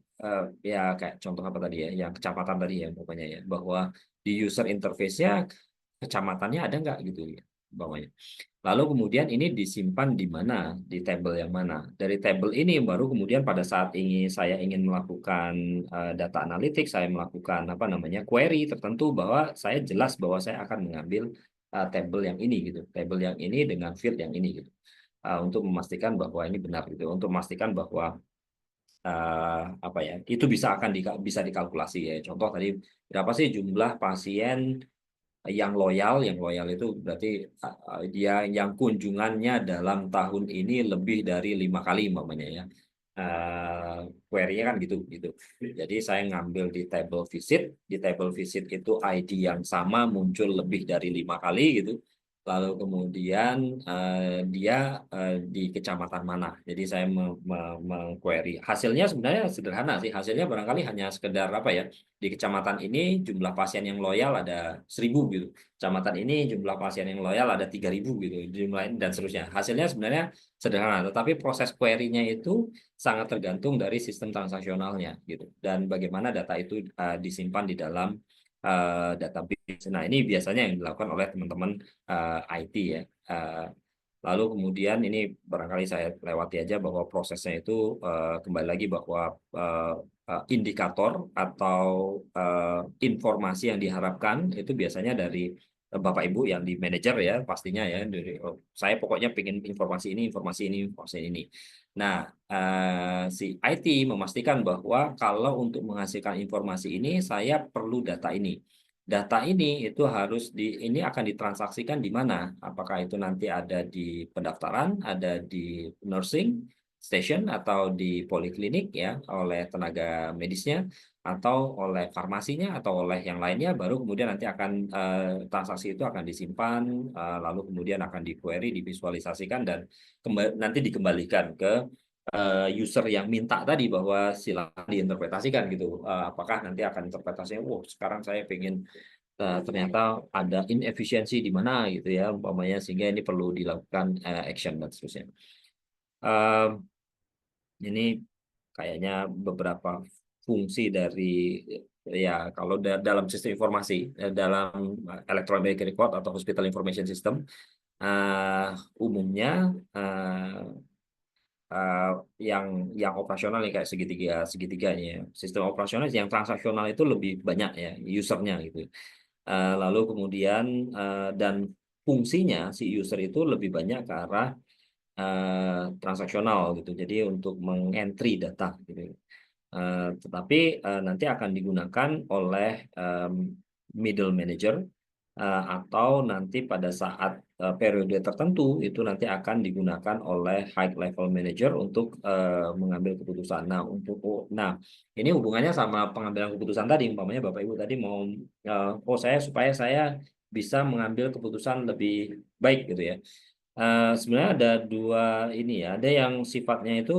ya kayak contoh apa tadi ya, yang kecamatan tadi ya umpamanya ya, bahwa di user interface-nya kecamatannya ada nggak gitu ya umpamanya. Lalu kemudian ini disimpan di mana, di table yang mana. Dari table ini baru kemudian pada saat saya ingin melakukan data analitik, saya melakukan apa namanya query tertentu bahwa saya jelas bahwa saya akan mengambil table yang ini gitu, table yang ini dengan field yang ini gitu, untuk memastikan bahwa ini benar gitu, untuk memastikan bahwa apa ya, itu bisa dikalkulasi ya. Contoh tadi berapa sih jumlah pasien yang loyal itu berarti dia yang kunjungannya dalam tahun ini lebih dari 5 kali umpamanya ya. Query-nya kan gitu. Jadi saya ngambil di table visit itu ID yang sama muncul lebih dari 5 kali gitu. Lalu kemudian dia di kecamatan mana. Jadi saya mengquery. Hasilnya sebenarnya sederhana sih. Hasilnya barangkali hanya sekedar apa ya. Di kecamatan ini jumlah pasien yang loyal ada 1.000 gitu. Kecamatan ini jumlah pasien yang loyal ada 3.000 gitu. Jumlah ini dan seterusnya. Hasilnya sebenarnya sederhana, tetapi proses query-nya itu sangat tergantung dari sistem transaksionalnya gitu. Dan bagaimana data itu disimpan di dalam database. Nah, ini biasanya yang dilakukan oleh teman-teman IT ya. Lalu kemudian ini barangkali saya lewati aja bahwa prosesnya itu kembali lagi bahwa indikator atau informasi yang diharapkan itu biasanya dari Bapak Ibu yang di manajer ya pastinya ya, dari saya pokoknya pengen informasi ini. Nah, si IT memastikan bahwa kalau untuk menghasilkan informasi ini saya perlu data ini. Data ini itu ini akan ditransaksikan di mana? Apakah itu nanti ada di pendaftaran, ada di nursing station atau di poliklinik ya oleh tenaga medisnya, atau oleh farmasinya atau oleh yang lainnya, baru kemudian nanti akan transaksi itu akan disimpan, lalu kemudian akan di-query, divisualisasikan dan nanti dikembalikan ke user yang minta tadi bahwa silakan diinterpretasikan gitu. Apakah nanti akan interpretasinya, wow sekarang saya pengen ternyata ada inefisiensi di mana gitu ya umpamanya sehingga ini perlu dilakukan action dan seterusnya. Eh, ini kayaknya beberapa fungsi dari ya kalau dalam sistem informasi dalam electronic medical record atau hospital information system umumnya uh, yang operasional nih kayak segitiganya ya. Sistem operasional yang transaksional itu lebih banyak ya usernya gitu. Lalu kemudian dan fungsinya si user itu lebih banyak ke arah transaksional gitu. Jadi untuk mengentry data gitu. Tetapi nanti akan digunakan oleh middle manager atau nanti pada saat periode tertentu itu nanti akan digunakan oleh high level manager untuk mengambil keputusan. Nah ini hubungannya sama pengambilan keputusan tadi. Umpamanya Bapak Ibu tadi mau supaya saya bisa mengambil keputusan lebih baik gitu ya. Sebenarnya ada dua ini ya, ada yang sifatnya itu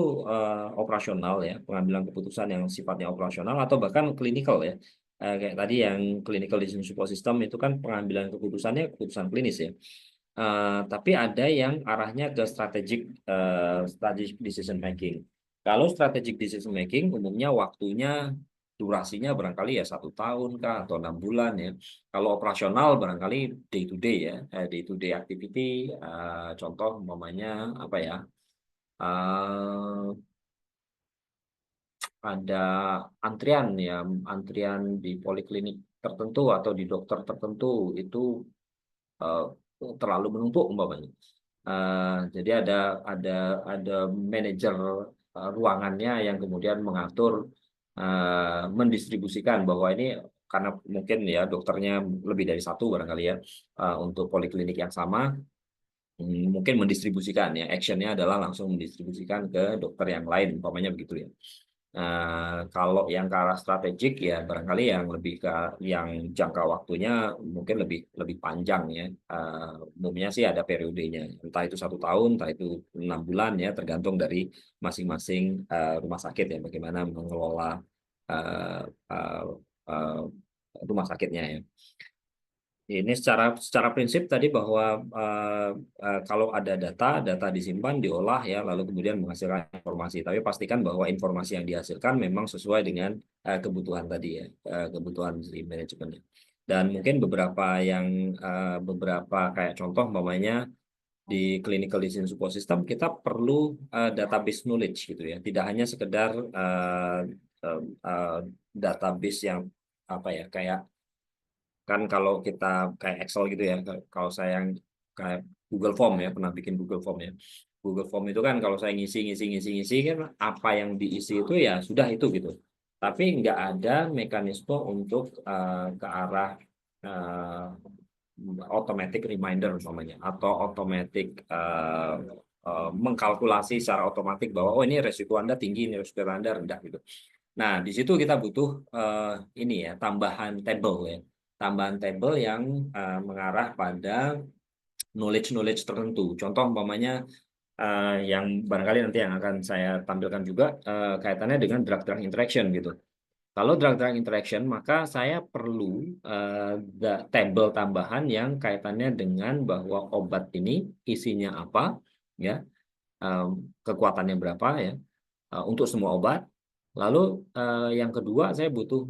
operasional ya, pengambilan keputusan yang sifatnya operasional atau bahkan klinikal ya. Kayak tadi yang clinical decision support system itu kan pengambilan keputusannya keputusan klinis ya. Tapi ada yang arahnya ke strategic decision making. Kalau strategic decision making umumnya waktunya durasinya barangkali ya 1 tahun kah atau 6 bulan ya. Kalau operasional barangkali day to day ya, day to day activity. Contoh umpamanya apa ya? eh, ada antrian ya, antrian di poliklinik tertentu atau di dokter tertentu itu eh, terlalu menumpuk umpamanya. Jadi ada ada manajer ruangannya yang kemudian mengatur mendistribusikan bahwa ini karena mungkin ya dokternya lebih dari satu barangkali ya untuk poliklinik yang sama mungkin mendistribusikan ya actionnya adalah langsung mendistribusikan ke dokter yang lain umpamanya begitu ya. Kalau yang ke arah strategik ya barangkali yang lebih ke yang jangka waktunya mungkin lebih lebih panjang ya. Umumnya sih ada periodenya, entah itu 1 tahun, entah itu 6 bulan ya, tergantung dari masing-masing rumah sakit ya, bagaimana mengelola uh, uh, uh, rumah sakitnya ya. Ini secara prinsip tadi bahwa kalau ada data disimpan, diolah ya, lalu kemudian menghasilkan informasi. Tapi pastikan bahwa informasi yang dihasilkan memang sesuai dengan kebutuhan tadi ya, kebutuhan si manajemennya. Dan mungkin beberapa kayak contoh, umpamanya di clinical decision support system kita perlu database knowledge gitu ya, tidak hanya sekedar database yang apa ya kayak kan kalau kita kayak Excel gitu ya, kalau saya yang kayak Google Form ya, pernah bikin Google Form ya. Google Form itu kan kalau saya ngisi kan apa yang diisi itu ya sudah itu gitu. Tapi nggak ada mekanisme untuk ke arah uh, automatic reminder umpamanya atau automatic mengkalkulasi secara otomatis bahwa oh ini resiko Anda tinggi, ini resiko Anda rendah gitu. Nah, di situ kita butuh ini ya, tambahan table ya. Tambahan table yang mengarah pada knowledge tertentu. Contoh umpamanya yang barangkali nanti yang akan saya tampilkan juga kaitannya dengan drug-drug interaction gitu. Kalau drug-drug interaction, maka saya perlu table tambahan yang kaitannya dengan bahwa obat ini isinya apa, ya, kekuatannya berapa ya, untuk semua obat. Lalu yang kedua saya butuh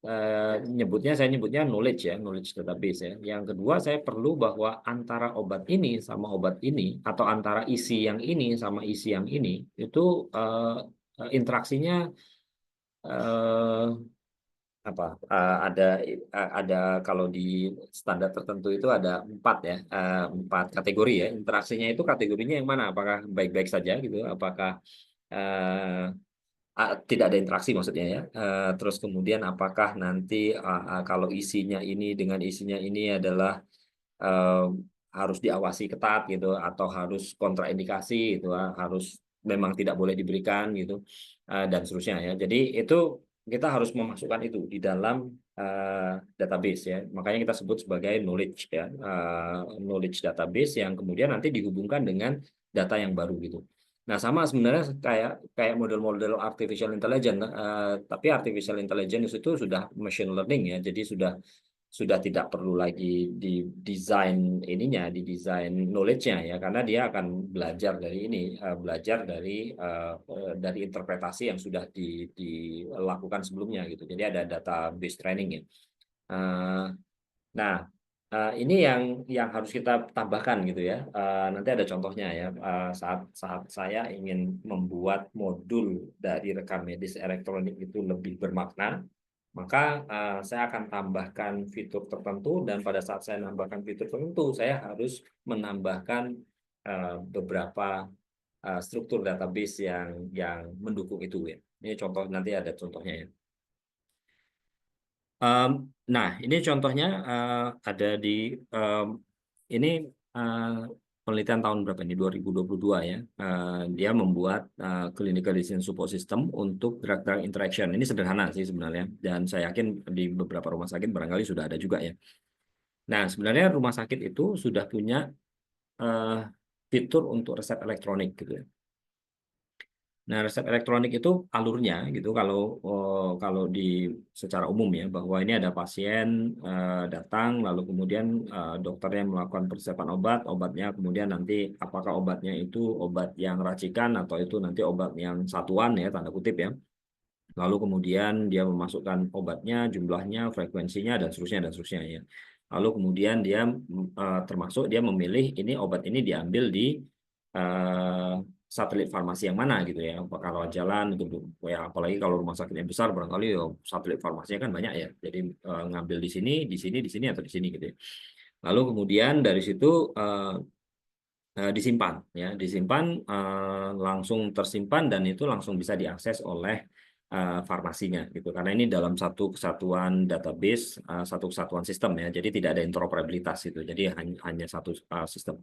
saya nyebutnya knowledge ya, knowledge database ya. Yang kedua saya perlu bahwa antara obat ini sama obat ini atau antara isi yang ini sama isi yang ini itu interaksinya eh, apa ada kalau di standar tertentu itu ada 4 ya, 4 kategori ya. Interaksinya itu kategorinya yang mana? Apakah baik-baik saja gitu? Apakah tidak ada interaksi maksudnya ya. Terus kemudian apakah nanti kalau isinya ini dengan isinya ini adalah eh, harus diawasi ketat gitu atau harus kontraindikasi itu harus memang tidak boleh diberikan gitu dan seterusnya ya. Jadi itu kita harus memasukkan itu di dalam database ya. Makanya kita sebut sebagai knowledge ya, knowledge database yang kemudian nanti dihubungkan dengan data yang baru gitu. Nah, sama sebenarnya kayak kayak model-model artificial intelligence, tapi artificial intelligence itu sudah machine learning ya, jadi sudah tidak perlu lagi di desain ininya, di desain knowledge-nya ya, karena dia akan belajar dari ini, belajar dari interpretasi yang sudah dilakukan sebelumnya gitu. Jadi ada database training ya. Eh, Nah, ini yang harus kita tambahkan gitu ya. Nanti ada contohnya ya. Saat saat saya ingin membuat modul dari rekam medis elektronik itu lebih bermakna, maka saya akan tambahkan fitur tertentu, dan pada saat saya menambahkan fitur tertentu, saya harus menambahkan beberapa struktur database yang mendukung itu ya. Ini contoh, nanti ada contohnya ya. Nah, ini contohnya ada di ini eh, penelitian tahun berapa ini? 2022 ya. Dia membuat clinical decision support system untuk drug-drug interaction. Ini sederhana sih sebenarnya, dan saya yakin di beberapa rumah sakit barangkali sudah ada juga ya. Nah, sebenarnya rumah sakit itu sudah punya eh, fitur untuk resep elektronik gitu ya. Nah, resep elektronik itu alurnya gitu, kalau di secara umum ya, bahwa ini ada pasien datang, lalu kemudian dokternya melakukan persiapan obatnya kemudian nanti apakah obatnya itu obat yang racikan atau itu nanti obat yang satuan ya, tanda kutip ya. Lalu kemudian dia memasukkan obatnya, jumlahnya, frekuensinya, dan seterusnya ya. Lalu kemudian dia termasuk dia memilih ini obat ini diambil di eh, satelit farmasi yang mana gitu ya. Kalau jalan gitu ya, apalagi kalau rumah sakit yang besar barangkali ya, satelit farmasinya kan banyak ya. Jadi ngambil di sini, di sini, di sini atau di sini gitu ya. Lalu kemudian dari situ disimpan ya, langsung tersimpan dan itu langsung bisa diakses oleh farmasinya gitu, karena ini dalam satu kesatuan database, satu kesatuan sistem ya, jadi tidak ada interoperabilitas itu, jadi hanya satu sistem.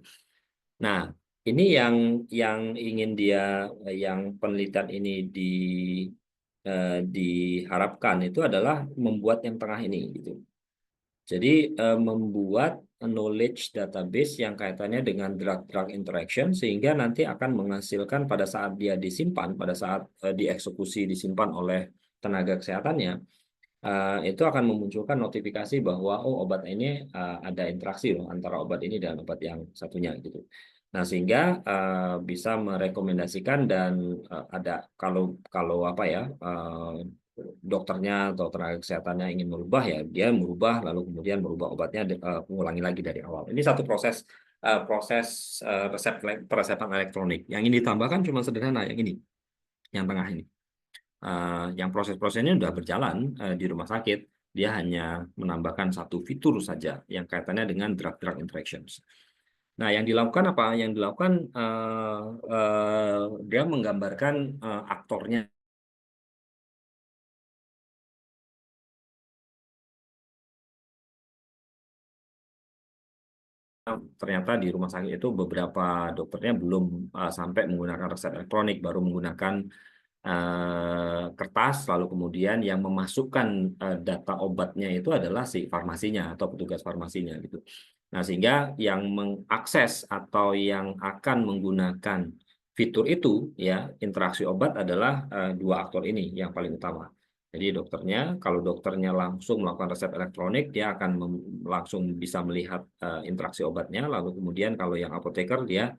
Nah, ini yang ingin yang penelitian ini diharapkan itu adalah membuat yang tengah ini gitu. Jadi membuat knowledge database yang kaitannya dengan drug-drug interaction, sehingga nanti akan menghasilkan pada saat dia disimpan, pada saat dieksekusi disimpan oleh tenaga kesehatannya, itu akan memunculkan notifikasi bahwa oh, obat ini ada interaksi loh antara obat ini dan obat yang satunya gitu. Nah, sehingga bisa merekomendasikan, dan ada kalau kalau apa ya, dokternya atau tenaga kesehatannya ingin merubah ya, dia merubah lalu kemudian merubah obatnya, mengulangi lagi dari awal. Ini satu proses peresepan elektronik. Yang ini ditambahkan cuma sederhana yang ini, yang tengah ini. Yang proses-prosesnya sudah berjalan di rumah sakit. Dia hanya menambahkan satu fitur saja yang kaitannya dengan drug-drug interactions. Nah, yang dilakukan apa? Yang dilakukan dia menggambarkan aktornya. Ternyata di rumah sakit itu beberapa dokternya belum sampai menggunakan resep elektronik, baru menggunakan kertas, lalu kemudian yang memasukkan data obatnya itu adalah si farmasinya atau petugas farmasinya gitu. Nah, sehingga yang mengakses atau yang akan menggunakan fitur itu ya, interaksi obat adalah dua aktor ini yang paling utama. Jadi dokternya, kalau dokternya langsung melakukan resep elektronik, dia akan langsung bisa melihat interaksi obatnya. Lalu kemudian kalau yang apoteker, dia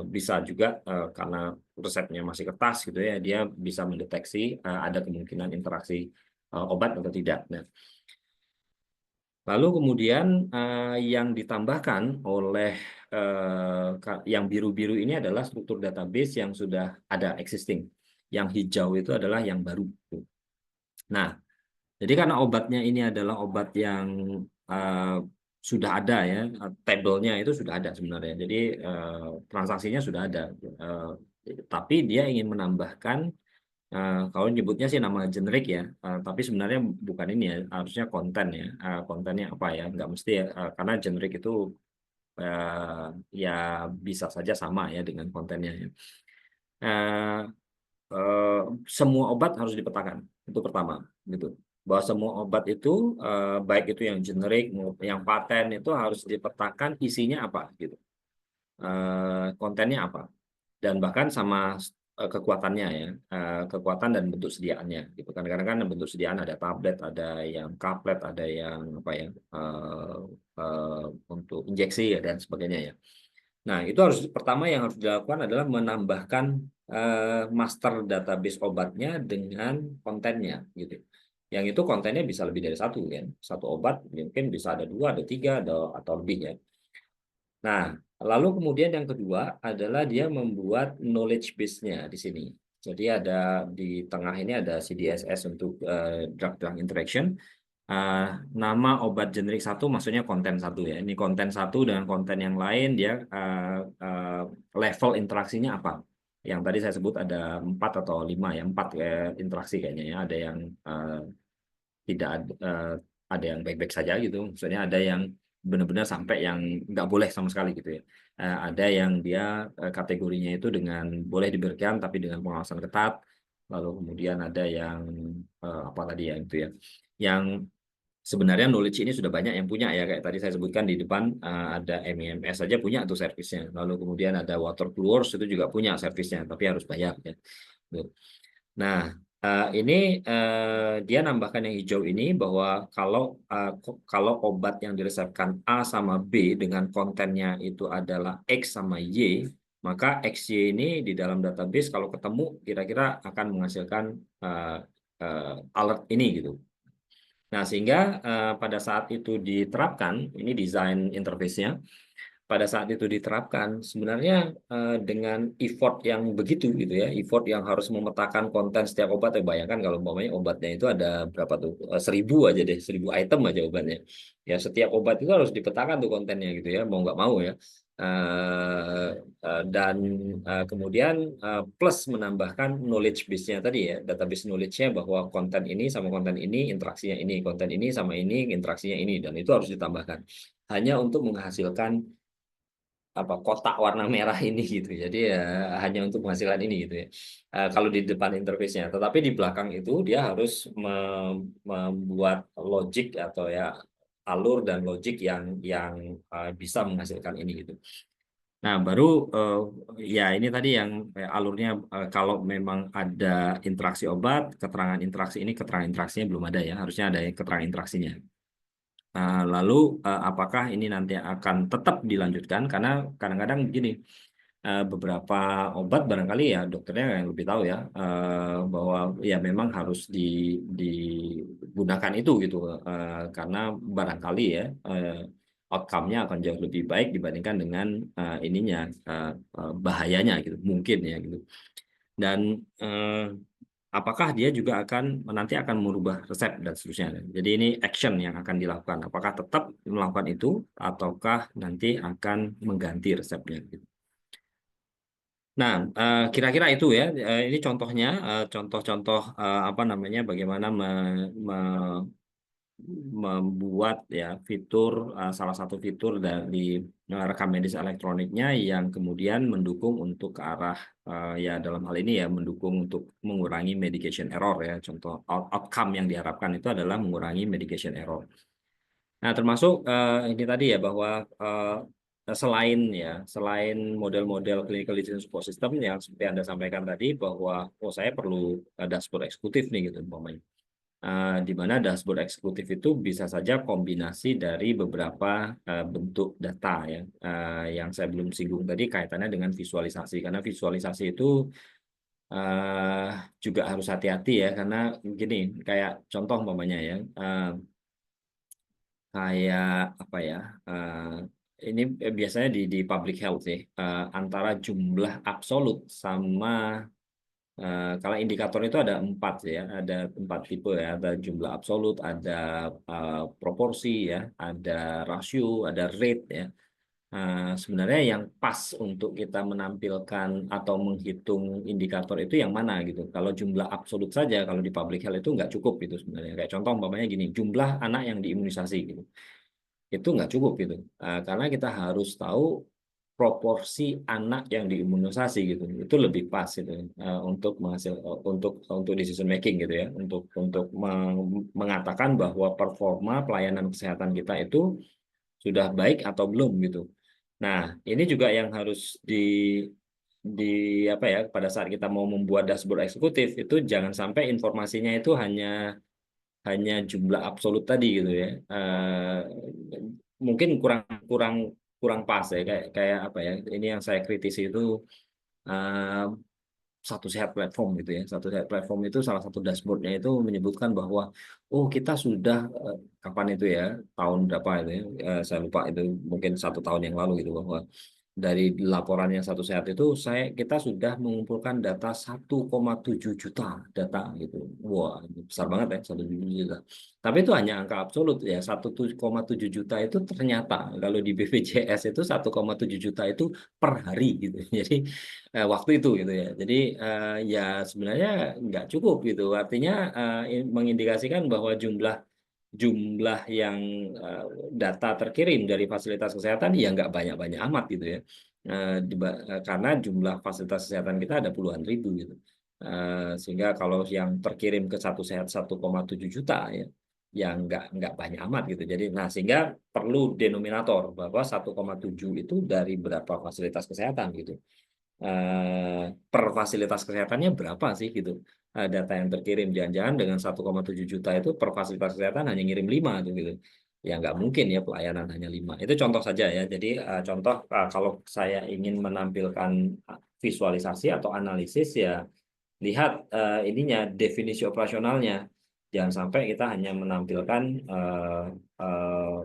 bisa juga karena resepnya masih kertas gitu ya, dia bisa mendeteksi ada kemungkinan interaksi obat atau tidak. Nah, lalu kemudian yang ditambahkan oleh yang biru-biru ini adalah struktur database yang sudah ada existing. Yang hijau itu adalah yang baru. Nah, jadi karena obatnya ini adalah obat yang sudah ada ya, tabelnya itu sudah ada sebenarnya. Jadi transaksinya sudah ada. Tapi dia ingin menambahkan, kalau nyebutnya sih nama generik ya, tapi sebenarnya bukan ini ya, harusnya konten ya. Kontennya apa ya? Nggak mesti ya, karena generik itu ya bisa saja sama ya dengan kontennya ya. Eh, eh, Semua obat harus dipetakan, itu pertama gitu, bahwa semua obat itu baik itu yang generik maupun yang paten itu harus dipetakan isinya apa gitu, kontennya apa. dan bahkan sama kekuatannya ya, kekuatan dan bentuk sediaannya gitu kan. Karena kan bentuk sediaan ada tablet, ada yang kaplet, ada yang apa ya, untuk injeksi ya, dan sebagainya ya. Nah, itu harus pertama yang harus dilakukan adalah menambahkan master database obatnya dengan kontennya gitu. Yang itu kontennya bisa lebih dari satu kan. Satu obat mungkin bisa ada 2, ada 3, atau lebih ya. Nah, lalu kemudian yang kedua adalah dia membuat knowledge base-nya di sini. Jadi ada di tengah ini ada CDSS untuk drug-drug interaction. Nama obat generik satu maksudnya konten satu ya. Ini konten satu dengan konten yang lain dia level interaksinya apa? Yang tadi saya sebut ada 4 atau 5 ya, 4 interaksi kayaknya ya. Ada yang tidak ada yang baik-baik saja gitu. Maksudnya ada yang benar-benar sampai yang nggak boleh sama sekali gitu ya. Ada yang dia kategorinya itu dengan boleh diberikan tapi dengan pengawasan ketat. Lalu kemudian ada yang apa tadi ya itu ya, yang sebenarnya knowledge ini sudah banyak yang punya ya, kayak tadi saya sebutkan di depan ada MEMS saja punya tuh servisnya. Lalu kemudian ada Water Coolers itu juga punya servisnya, tapi harus bayar ya. Nah, ini dia nambahkan yang hijau ini bahwa kalau obat yang diresepkan A sama B dengan kontennya itu adalah X sama Y, maka XY ini di dalam database kalau ketemu kira-kira akan menghasilkan alert ini gitu. Nah, sehingga pada saat itu diterapkan, ini desain interface-nya, pada saat itu diterapkan, sebenarnya dengan effort yang begitu gitu ya, effort yang harus memetakan konten setiap obat, ya bayangkan kalau umpamanya obatnya itu ada berapa tuh, 1000 aja deh, 1000 item aja obatnya. Ya setiap obat itu harus dipetakan tuh kontennya gitu ya, mau nggak mau ya. Dan kemudian plus menambahkan knowledge base-nya tadi ya, database knowledge-nya bahwa konten ini sama konten ini interaksinya ini, konten ini sama ini interaksinya ini, dan itu harus ditambahkan hanya untuk menghasilkan apa kotak warna merah ini gitu. Jadi ya hanya untuk penghasilan ini gitu ya. Kalau di depan interface-nya, tetapi di belakang itu dia harus membuat logik atau ya alur dan logik yang bisa menghasilkan ini gitu. Nah, baru ya ini tadi yang alurnya kalau memang ada interaksi obat, keterangan interaksi ini, keterangan interaksinya belum ada ya, harusnya ada keterangan interaksinya. Lalu apakah ini nanti akan tetap dilanjutkan? Karena kadang-kadang begini, beberapa obat barangkali ya dokternya yang lebih tahu ya, bahwa ya memang harus digunakan itu gitu, karena barangkali ya outcome-nya akan jauh lebih baik dibandingkan dengan ininya bahayanya gitu, mungkin ya gitu. Dan apakah dia juga nanti akan merubah resep dan seterusnya. Jadi ini action yang akan dilakukan. Apakah tetap melakukan itu ataukah nanti akan mengganti resepnya gitu. Nah, kira-kira itu ya. Ini contohnya, contoh-contoh apa namanya, bagaimana membuat ya fitur, salah satu fitur dari rekam medis elektroniknya yang kemudian mendukung untuk ke arah ya dalam hal ini ya mendukung untuk mengurangi medication error ya. Contoh outcome yang diharapkan itu adalah mengurangi medication error. Nah, termasuk ini tadi ya bahwa selain model-model clinical decision support system yang seperti Anda sampaikan tadi bahwa saya perlu dashboard eksekutif nih gitu umpamanya. Di mana dashboard eksekutif itu bisa saja kombinasi dari beberapa bentuk data ya, yang saya belum singgung tadi kaitannya dengan visualisasi, karena visualisasi itu juga harus hati-hati ya, karena gini, kayak contoh umpamanya ya, kayak apa ya, ini biasanya di public health ya, antara jumlah absolut sama kalau indikator itu ada 4 ya, ada 4 tipe ya, ada jumlah absolut, ada proporsi ya, ada rasio, ada rate ya. Sebenarnya yang pas untuk kita menampilkan atau menghitung indikator itu yang mana gitu. Kalau jumlah absolut saja, kalau di public health itu nggak cukup gitu sebenarnya. Kayak contoh umpamanya gini, jumlah anak yang diimunisasi gitu, itu nggak cukup gitu. Karena kita harus tahu proporsi anak yang diimunisasi gitu, itu lebih pas gitu untuk untuk decision making gitu ya, untuk mengatakan bahwa performa pelayanan kesehatan kita itu sudah baik atau belum gitu. Nah, ini juga yang harus apa ya, pada saat kita mau membuat dashboard eksekutif itu jangan sampai informasinya itu hanya jumlah absolut tadi gitu ya. Mungkin kurang kurang kurang pas ya, kayak kayak apa ya, ini yang saya kritisi itu eh, satu sehat platform gitu ya. Satu sehat platform itu salah satu dashboardnya itu menyebutkan bahwa oh kita sudah kapan itu ya, tahun berapa itu ya, saya lupa, itu mungkin 1 tahun yang lalu gitu, bahwa dari laporan yang satu sehat itu kita sudah mengumpulkan data 1,7 juta data gitu. Wah, ini besar banget ya, 1,7 juta. Tapi itu hanya angka absolut ya, 1,7 juta itu ternyata kalau di BPJS itu 1,7 juta itu per hari gitu. Jadi waktu itu gitu ya. Jadi ya sebenarnya nggak cukup gitu. Artinya mengindikasikan bahwa jumlah jumlah yang eh, data terkirim dari fasilitas kesehatan ya nggak banyak-banyak amat gitu ya. Karena jumlah fasilitas kesehatan kita ada puluhan ribu gitu. Sehingga kalau yang terkirim ke satu sehat 1,7 juta ya nggak banyak amat gitu. Jadi nah sehingga perlu denominator bahwa 1,7 itu dari berapa fasilitas kesehatan gitu. Per fasilitas kesehatannya berapa sih gitu, data yang terkirim. Jangan-jangan dengan 1,7 juta itu per fasilitas kesehatan hanya ngirim 5 tuh gitu ya, nggak mungkin ya pelayanan hanya 5. Itu contoh saja ya. Jadi contoh, kalau saya ingin menampilkan visualisasi atau analisis ya lihat ininya, definisi operasionalnya. Jangan sampai kita hanya menampilkan eh, eh,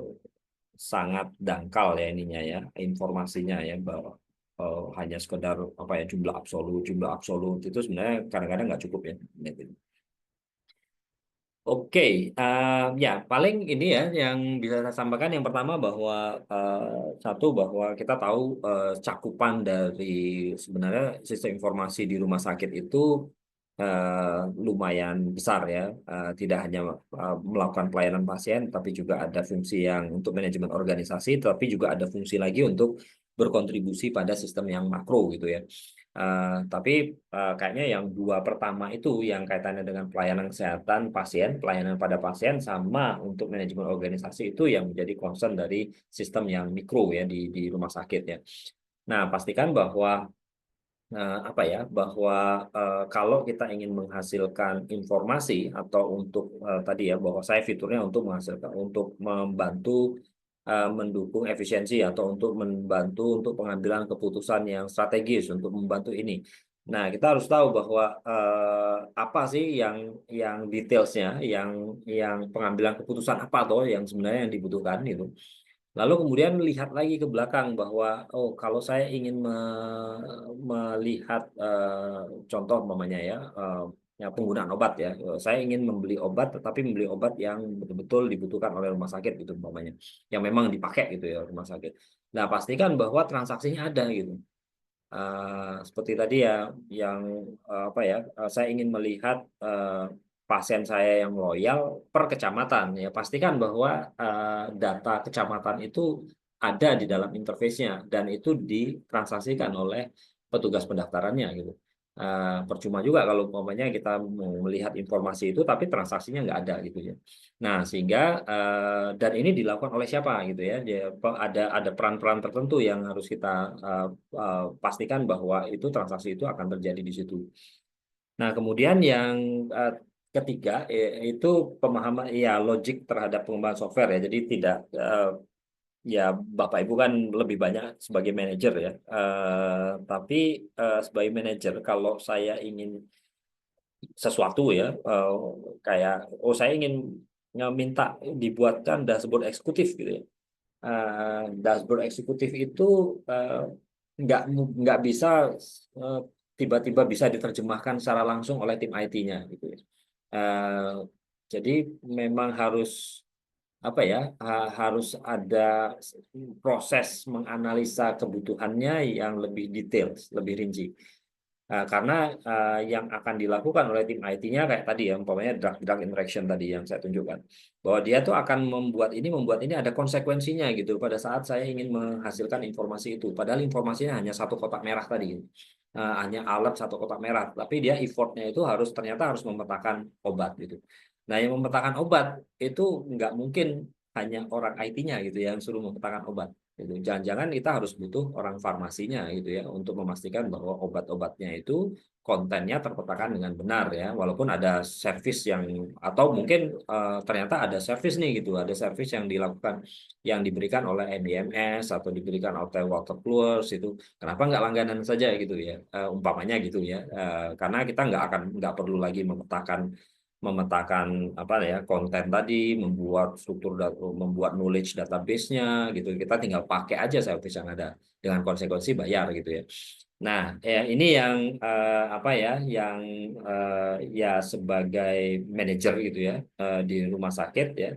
sangat dangkal ya ininya ya, informasinya ya, bahwa hanya sekedar apa ya, jumlah absolut itu sebenarnya kadang-kadang nggak cukup ya. Oke, ya paling ini ya yang bisa saya sampaikan. Yang pertama bahwa satu, bahwa kita tahu cakupan dari sebenarnya sistem informasi di rumah sakit itu lumayan besar ya. Tidak hanya melakukan pelayanan pasien, tapi juga ada fungsi yang untuk manajemen organisasi, tapi juga ada fungsi lagi untuk berkontribusi pada sistem yang makro gitu ya. Tapi kayaknya yang dua pertama itu yang kaitannya dengan pelayanan kesehatan pasien, pelayanan pada pasien, sama untuk manajemen organisasi itu yang menjadi concern dari sistem yang mikro ya di rumah sakit ya. Nah, pastikan bahwa apa ya, bahwa kalau kita ingin menghasilkan informasi atau untuk tadi ya, bahwa saya fiturnya untuk menghasilkan, untuk membantu mendukung efisiensi atau untuk membantu untuk pengambilan keputusan yang strategis untuk membantu ini. Nah, kita harus tahu bahwa apa sih yang detailsnya, yang pengambilan keputusan apa toh yang sebenarnya yang dibutuhkan itu. Lalu kemudian lihat lagi ke belakang bahwa oh kalau saya ingin melihat contoh umpamanya ya, ya penggunaan obat ya. Saya ingin membeli obat tetapi membeli obat yang betul-betul dibutuhkan oleh rumah sakit gitu umpamanya. Yang memang dipakai gitu ya rumah sakit. Nah, pastikan bahwa transaksinya ada gitu. Seperti tadi ya, yang apa ya, saya ingin melihat pasien saya yang loyal per kecamatan ya, pastikan bahwa data kecamatan itu ada di dalam interface-nya dan itu ditransaksikan oleh petugas pendaftarannya gitu. Percuma juga kalau umpamanya kita mau melihat informasi itu tapi transaksinya nggak ada gitu ya. Nah, sehingga dan ini dilakukan oleh siapa gitu ya. Ada peran-peran tertentu yang harus kita pastikan bahwa itu transaksi itu akan terjadi di situ. Nah, kemudian yang ketiga itu pemahaman ya, logik terhadap pengembangan software ya. Jadi tidak ya, Bapak Ibu kan lebih banyak sebagai manajer ya. Tapi sebagai manajer kalau saya ingin sesuatu ya, kayak oh saya ingin minta dibuatkan dashboard eksekutif gitu ya. Dashboard eksekutif itu eh, nggak bisa eh, tiba-tiba bisa diterjemahkan secara langsung oleh tim IT-nya gitu ya. Eh, jadi memang harus apa ya, harus ada proses menganalisa kebutuhannya yang lebih detail, lebih rinci. Karena yang akan dilakukan oleh tim IT-nya kayak tadi ya, umpamanya drug interaction tadi yang saya tunjukkan, bahwa dia tuh akan membuat ini ada konsekuensinya gitu pada saat saya ingin menghasilkan informasi itu. Padahal informasinya hanya satu kotak merah tadi, hanya alat satu kotak merah, tapi dia effortnya itu ternyata harus memetakan obat gitu. Nah, yang memetakan obat itu nggak mungkin hanya orang IT-nya gitu yang suruh memetakan obat. Gitu. Jangan-jangan kita harus butuh orang farmasinya gitu ya untuk memastikan bahwa obat-obatnya itu kontennya terpetakan dengan benar ya. Walaupun ada servis yang atau mungkin ternyata ada servis nih gitu, ada servis yang dilakukan yang diberikan oleh NDMS atau diberikan oleh Waterpluas itu. Kenapa nggak langganan saja gitu ya? Umpamanya gitu ya. Karena kita nggak perlu lagi memetakan apa ya konten tadi, membuat knowledge database-nya gitu. Kita tinggal pakai aja service yang ada dengan konsekuensi bayar gitu ya. Nah, ya ini yang apa ya yang ya sebagai manajer gitu ya di rumah sakit ya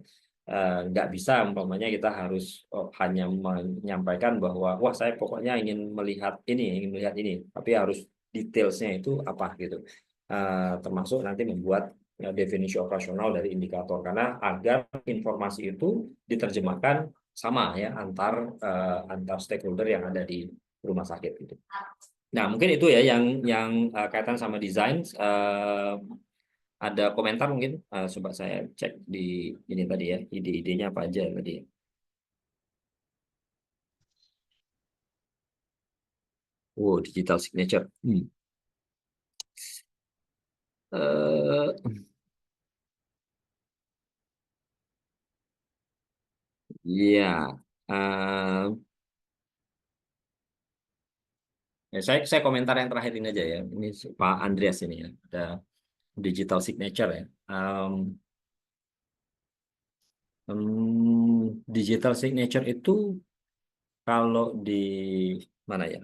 nggak bisa umpamanya kita harus hanya menyampaikan bahwa wah saya pokoknya ingin melihat ini, tapi harus detailsnya itu apa gitu. Termasuk nanti membuat definisi operasional dari indikator karena agar informasi itu diterjemahkan sama ya antar stakeholder yang ada di rumah sakit gitu. Nah, mungkin itu ya yang kaitan sama desain. Ada komentar mungkin coba saya cek di ini tadi ya, ide-idenya apa aja tadi. Oh, digital signature. Eh, Iya, eh, ya, saya komentar yang terakhir ini aja ya. Ini Pak Andreas ini ya, ada digital signature ya. Digital signature itu kalau di mana ya,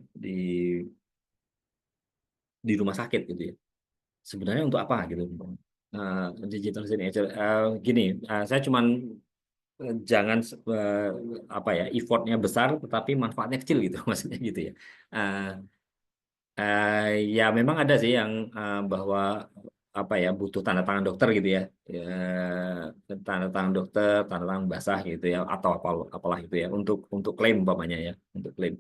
di rumah sakit gitu ya. Sebenarnya untuk apa gitu? Digital signature. Gini, saya cuman jangan apa ya, effortnya besar tetapi manfaatnya kecil gitu, maksudnya gitu ya. Eh, ya memang ada sih yang bahwa apa ya butuh tanda tangan dokter gitu ya. Tanda tangan dokter, tanda tangan basah gitu ya atau apalah itu ya untuk klaim umpamanya ya, untuk klaim.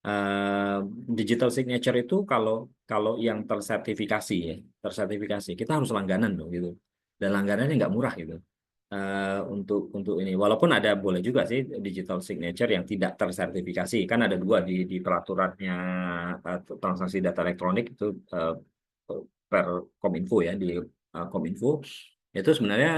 Eh, Digital signature itu kalau kalau yang tersertifikasi ya, tersertifikasi kita harus langganan dong gitu. Dan langganannya nggak murah gitu. Untuk ini walaupun ada boleh juga sih digital signature yang tidak tersertifikasi kan ada dua di peraturannya transaksi data elektronik itu per Kominfo ya di Kominfo itu sebenarnya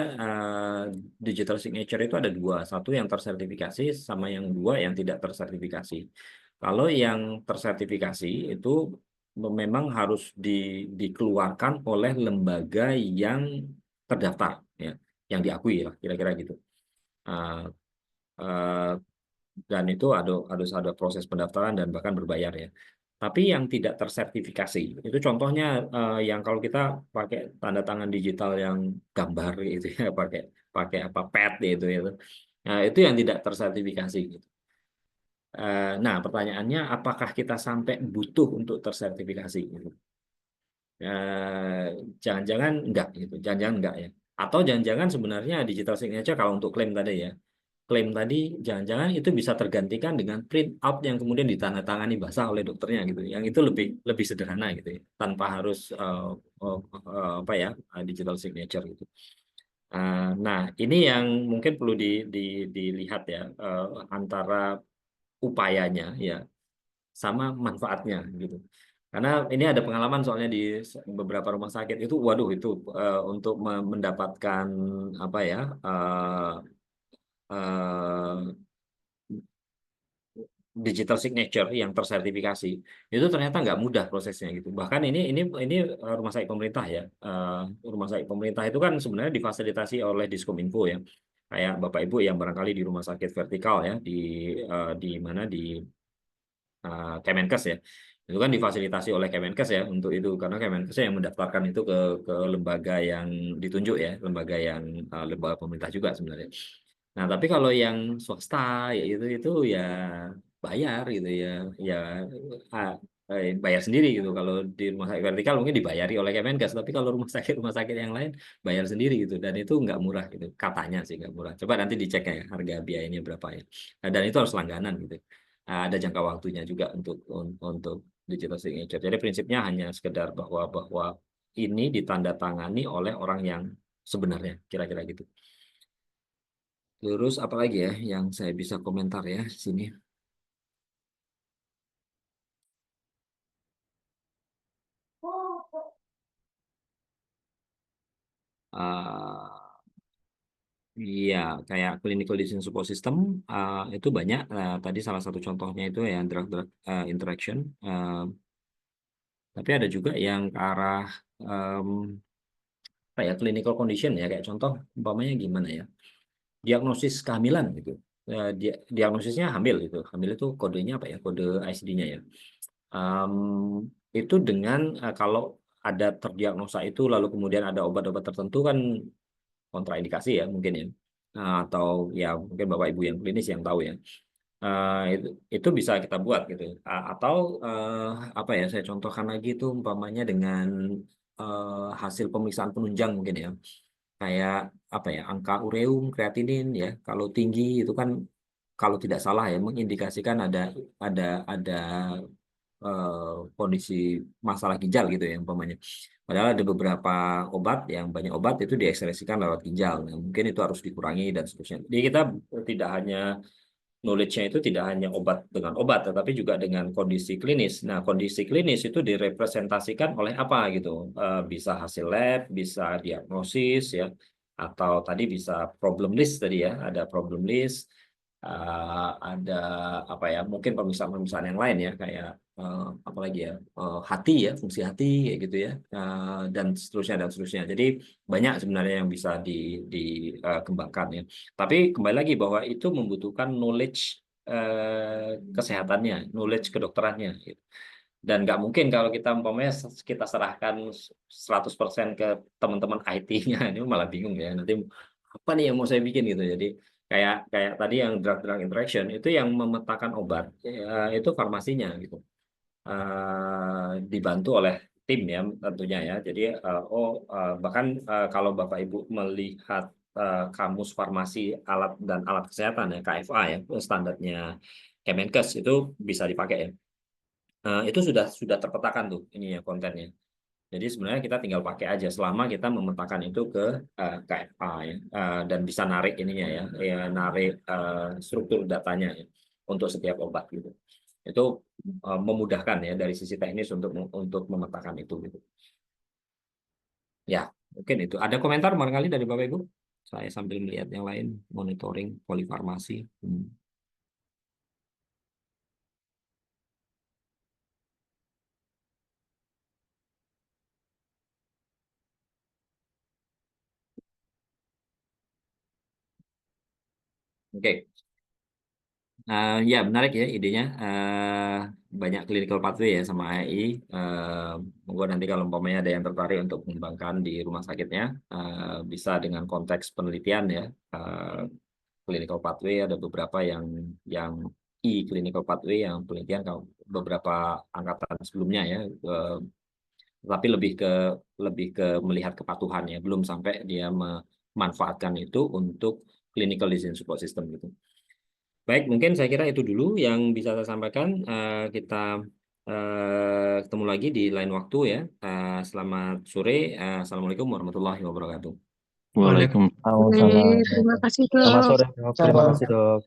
digital signature itu ada dua, satu yang tersertifikasi sama yang dua yang tidak tersertifikasi. Kalau yang tersertifikasi itu memang harus dikeluarkan oleh lembaga yang terdaftar ya yang diakui lah kira-kira gitu. Uh, uh, dan itu ada proses pendaftaran dan bahkan berbayar ya. Tapi yang tidak tersertifikasi itu contohnya yang kalau kita pakai tanda tangan digital yang gambar gitu ya, pakai pakai apa pad gitu itu. Nah, itu yang tidak tersertifikasi gitu. Nah, pertanyaannya apakah kita sampai butuh untuk tersertifikasi gitu? Eh, Jangan-jangan enggak gitu, jangan-jangan enggak ya. Atau jangan-jangan sebenarnya digital signature kalau untuk klaim tadi ya, klaim tadi jangan-jangan itu bisa tergantikan dengan print out yang kemudian ditandatangani basah oleh dokternya gitu. Yang itu lebih lebih sederhana gitu ya, tanpa harus apa ya digital signature gitu. Nah, ini yang mungkin perlu dilihat ya antara upayanya ya sama manfaatnya gitu. Karena ini ada pengalaman soalnya di beberapa rumah sakit itu, waduh itu untuk mendapatkan apa ya eh, digital signature yang tersertifikasi itu ternyata nggak mudah prosesnya gitu. Bahkan ini rumah sakit pemerintah ya. Rumah sakit pemerintah itu kan sebenarnya difasilitasi oleh Diskominfo ya. Kayak Bapak Ibu yang barangkali di rumah sakit vertikal ya di mana di Kemenkes ya. Itu kan difasilitasi oleh Kemenkes ya untuk itu karena Kemenkes yang mendaftarkan itu ke lembaga yang ditunjuk ya, lembaga pemerintah juga sebenarnya. Nah, tapi kalau yang swasta ya itu ya bayar gitu ya. Ya ah, bayar sendiri gitu. Kalau di rumah sakit vertikal mungkin dibayari oleh Kemenkes, tapi kalau rumah sakit yang lain bayar sendiri gitu dan itu nggak murah gitu. Katanya sih nggak murah. Coba nanti dicek ya harga biayanya berapa ya. Nah, dan itu harus langganan gitu. Ada jangka waktunya juga untuk digital signature. Jadi prinsipnya hanya sekedar bahwa ini ditandatangani oleh orang yang sebenarnya kira-kira gitu. Terus apa lagi ya yang saya bisa komentar ya di sini? Ah, Iya, kayak clinical decision support system itu banyak. Tadi salah satu contohnya itu ya drug-drug interaction. Tapi ada juga yang ke arah em, kayak clinical condition ya, kayak contoh umpamanya gimana ya? Diagnosis kehamilan gitu. Diagnosisnya hamil itu. Hamil itu kodenya apa ya? Kode ICD-nya ya. Em, itu dengan kalau ada terdiagnosa itu lalu kemudian ada obat-obat tertentu kan kontraindikasi ya mungkin ya. Atau ya mungkin Bapak Ibu yang klinis yang tahu ya. Itu bisa kita buat gitu. Atau apa ya saya contohkan lagi itu umpamanya dengan hasil pemeriksaan penunjang mungkin ya. Kayak apa ya angka ureum, kreatinin ya. Kalau tinggi itu kan kalau tidak salah ya mengindikasikan ada ada kondisi masalah ginjal gitu ya umpamanya. Padahal ada beberapa obat yang banyak obat itu diekspresikan lewat ginjal. Nah, mungkin itu harus dikurangi dan seterusnya. Jadi kita tidak hanya knowledge-nya itu tidak hanya obat dengan obat, tetapi juga dengan kondisi klinis. Nah, kondisi klinis itu direpresentasikan oleh apa gitu? Bisa hasil lab, bisa diagnosis ya, atau tadi bisa problem list tadi ya, ada problem list, ada apa ya? Mungkin pemeriksaan-pemeriksaan yang lain ya, kayak apa lagi ya? Hati ya, fungsi hati kayak gitu ya, dan seterusnya dan seterusnya. Jadi banyak sebenarnya yang bisa dikembangkan ya. Tapi kembali lagi bahwa itu membutuhkan knowledge kesehatannya, knowledge kedokterannya. Gitu. Dan nggak mungkin kalau kita umpamanya kita serahkan 100% ke teman-teman IT-nya, ini malah bingung ya. Nanti apa nih yang mau saya bikin gitu. Jadi kayak kayak tadi yang drug-drug interaction itu yang memetakan obat itu farmasinya gitu. Dibantu oleh tim ya tentunya ya. Jadi bahkan kalau Bapak Ibu melihat kamus farmasi alat dan alat kesehatan ya KFA ya standarnya Kemenkes itu bisa dipakai ya. Itu sudah terpetakan tuh ini ya kontennya. Jadi sebenarnya kita tinggal pakai aja selama kita memetakan itu ke KFA ya dan bisa narik ininya ya narik struktur datanya ya untuk setiap obat gitu. Itu memudahkan ya dari sisi teknis untuk memetakan itu gitu. Ya, mungkin itu. Ada komentar barangkali dari Bapak Ibu? Saya sambil melihat yang lain, monitoring polifarmasi. Oke. Ya menarik ya idenya. Banyak clinical pathway ya sama AI. Monggo nanti kalau umpamanya ada yang tertarik untuk mengembangkan di rumah sakitnya, bisa dengan konteks penelitian ya. Clinical pathway ada beberapa yang clinical pathway yang penelitian kalau beberapa angkatan sebelumnya ya. Tapi lebih ke melihat kepatuhan ya, belum sampai dia memanfaatkan itu untuk clinical decision support system gitu. Baik, mungkin saya kira itu dulu yang bisa saya sampaikan. Kita ketemu lagi di lain waktu ya. Selamat sore. Assalamualaikum warahmatullahi wabarakatuh. Waalaikumsalam. Oke, terima kasih Selamat dok. sore, Dok. Terima kasih, Dok.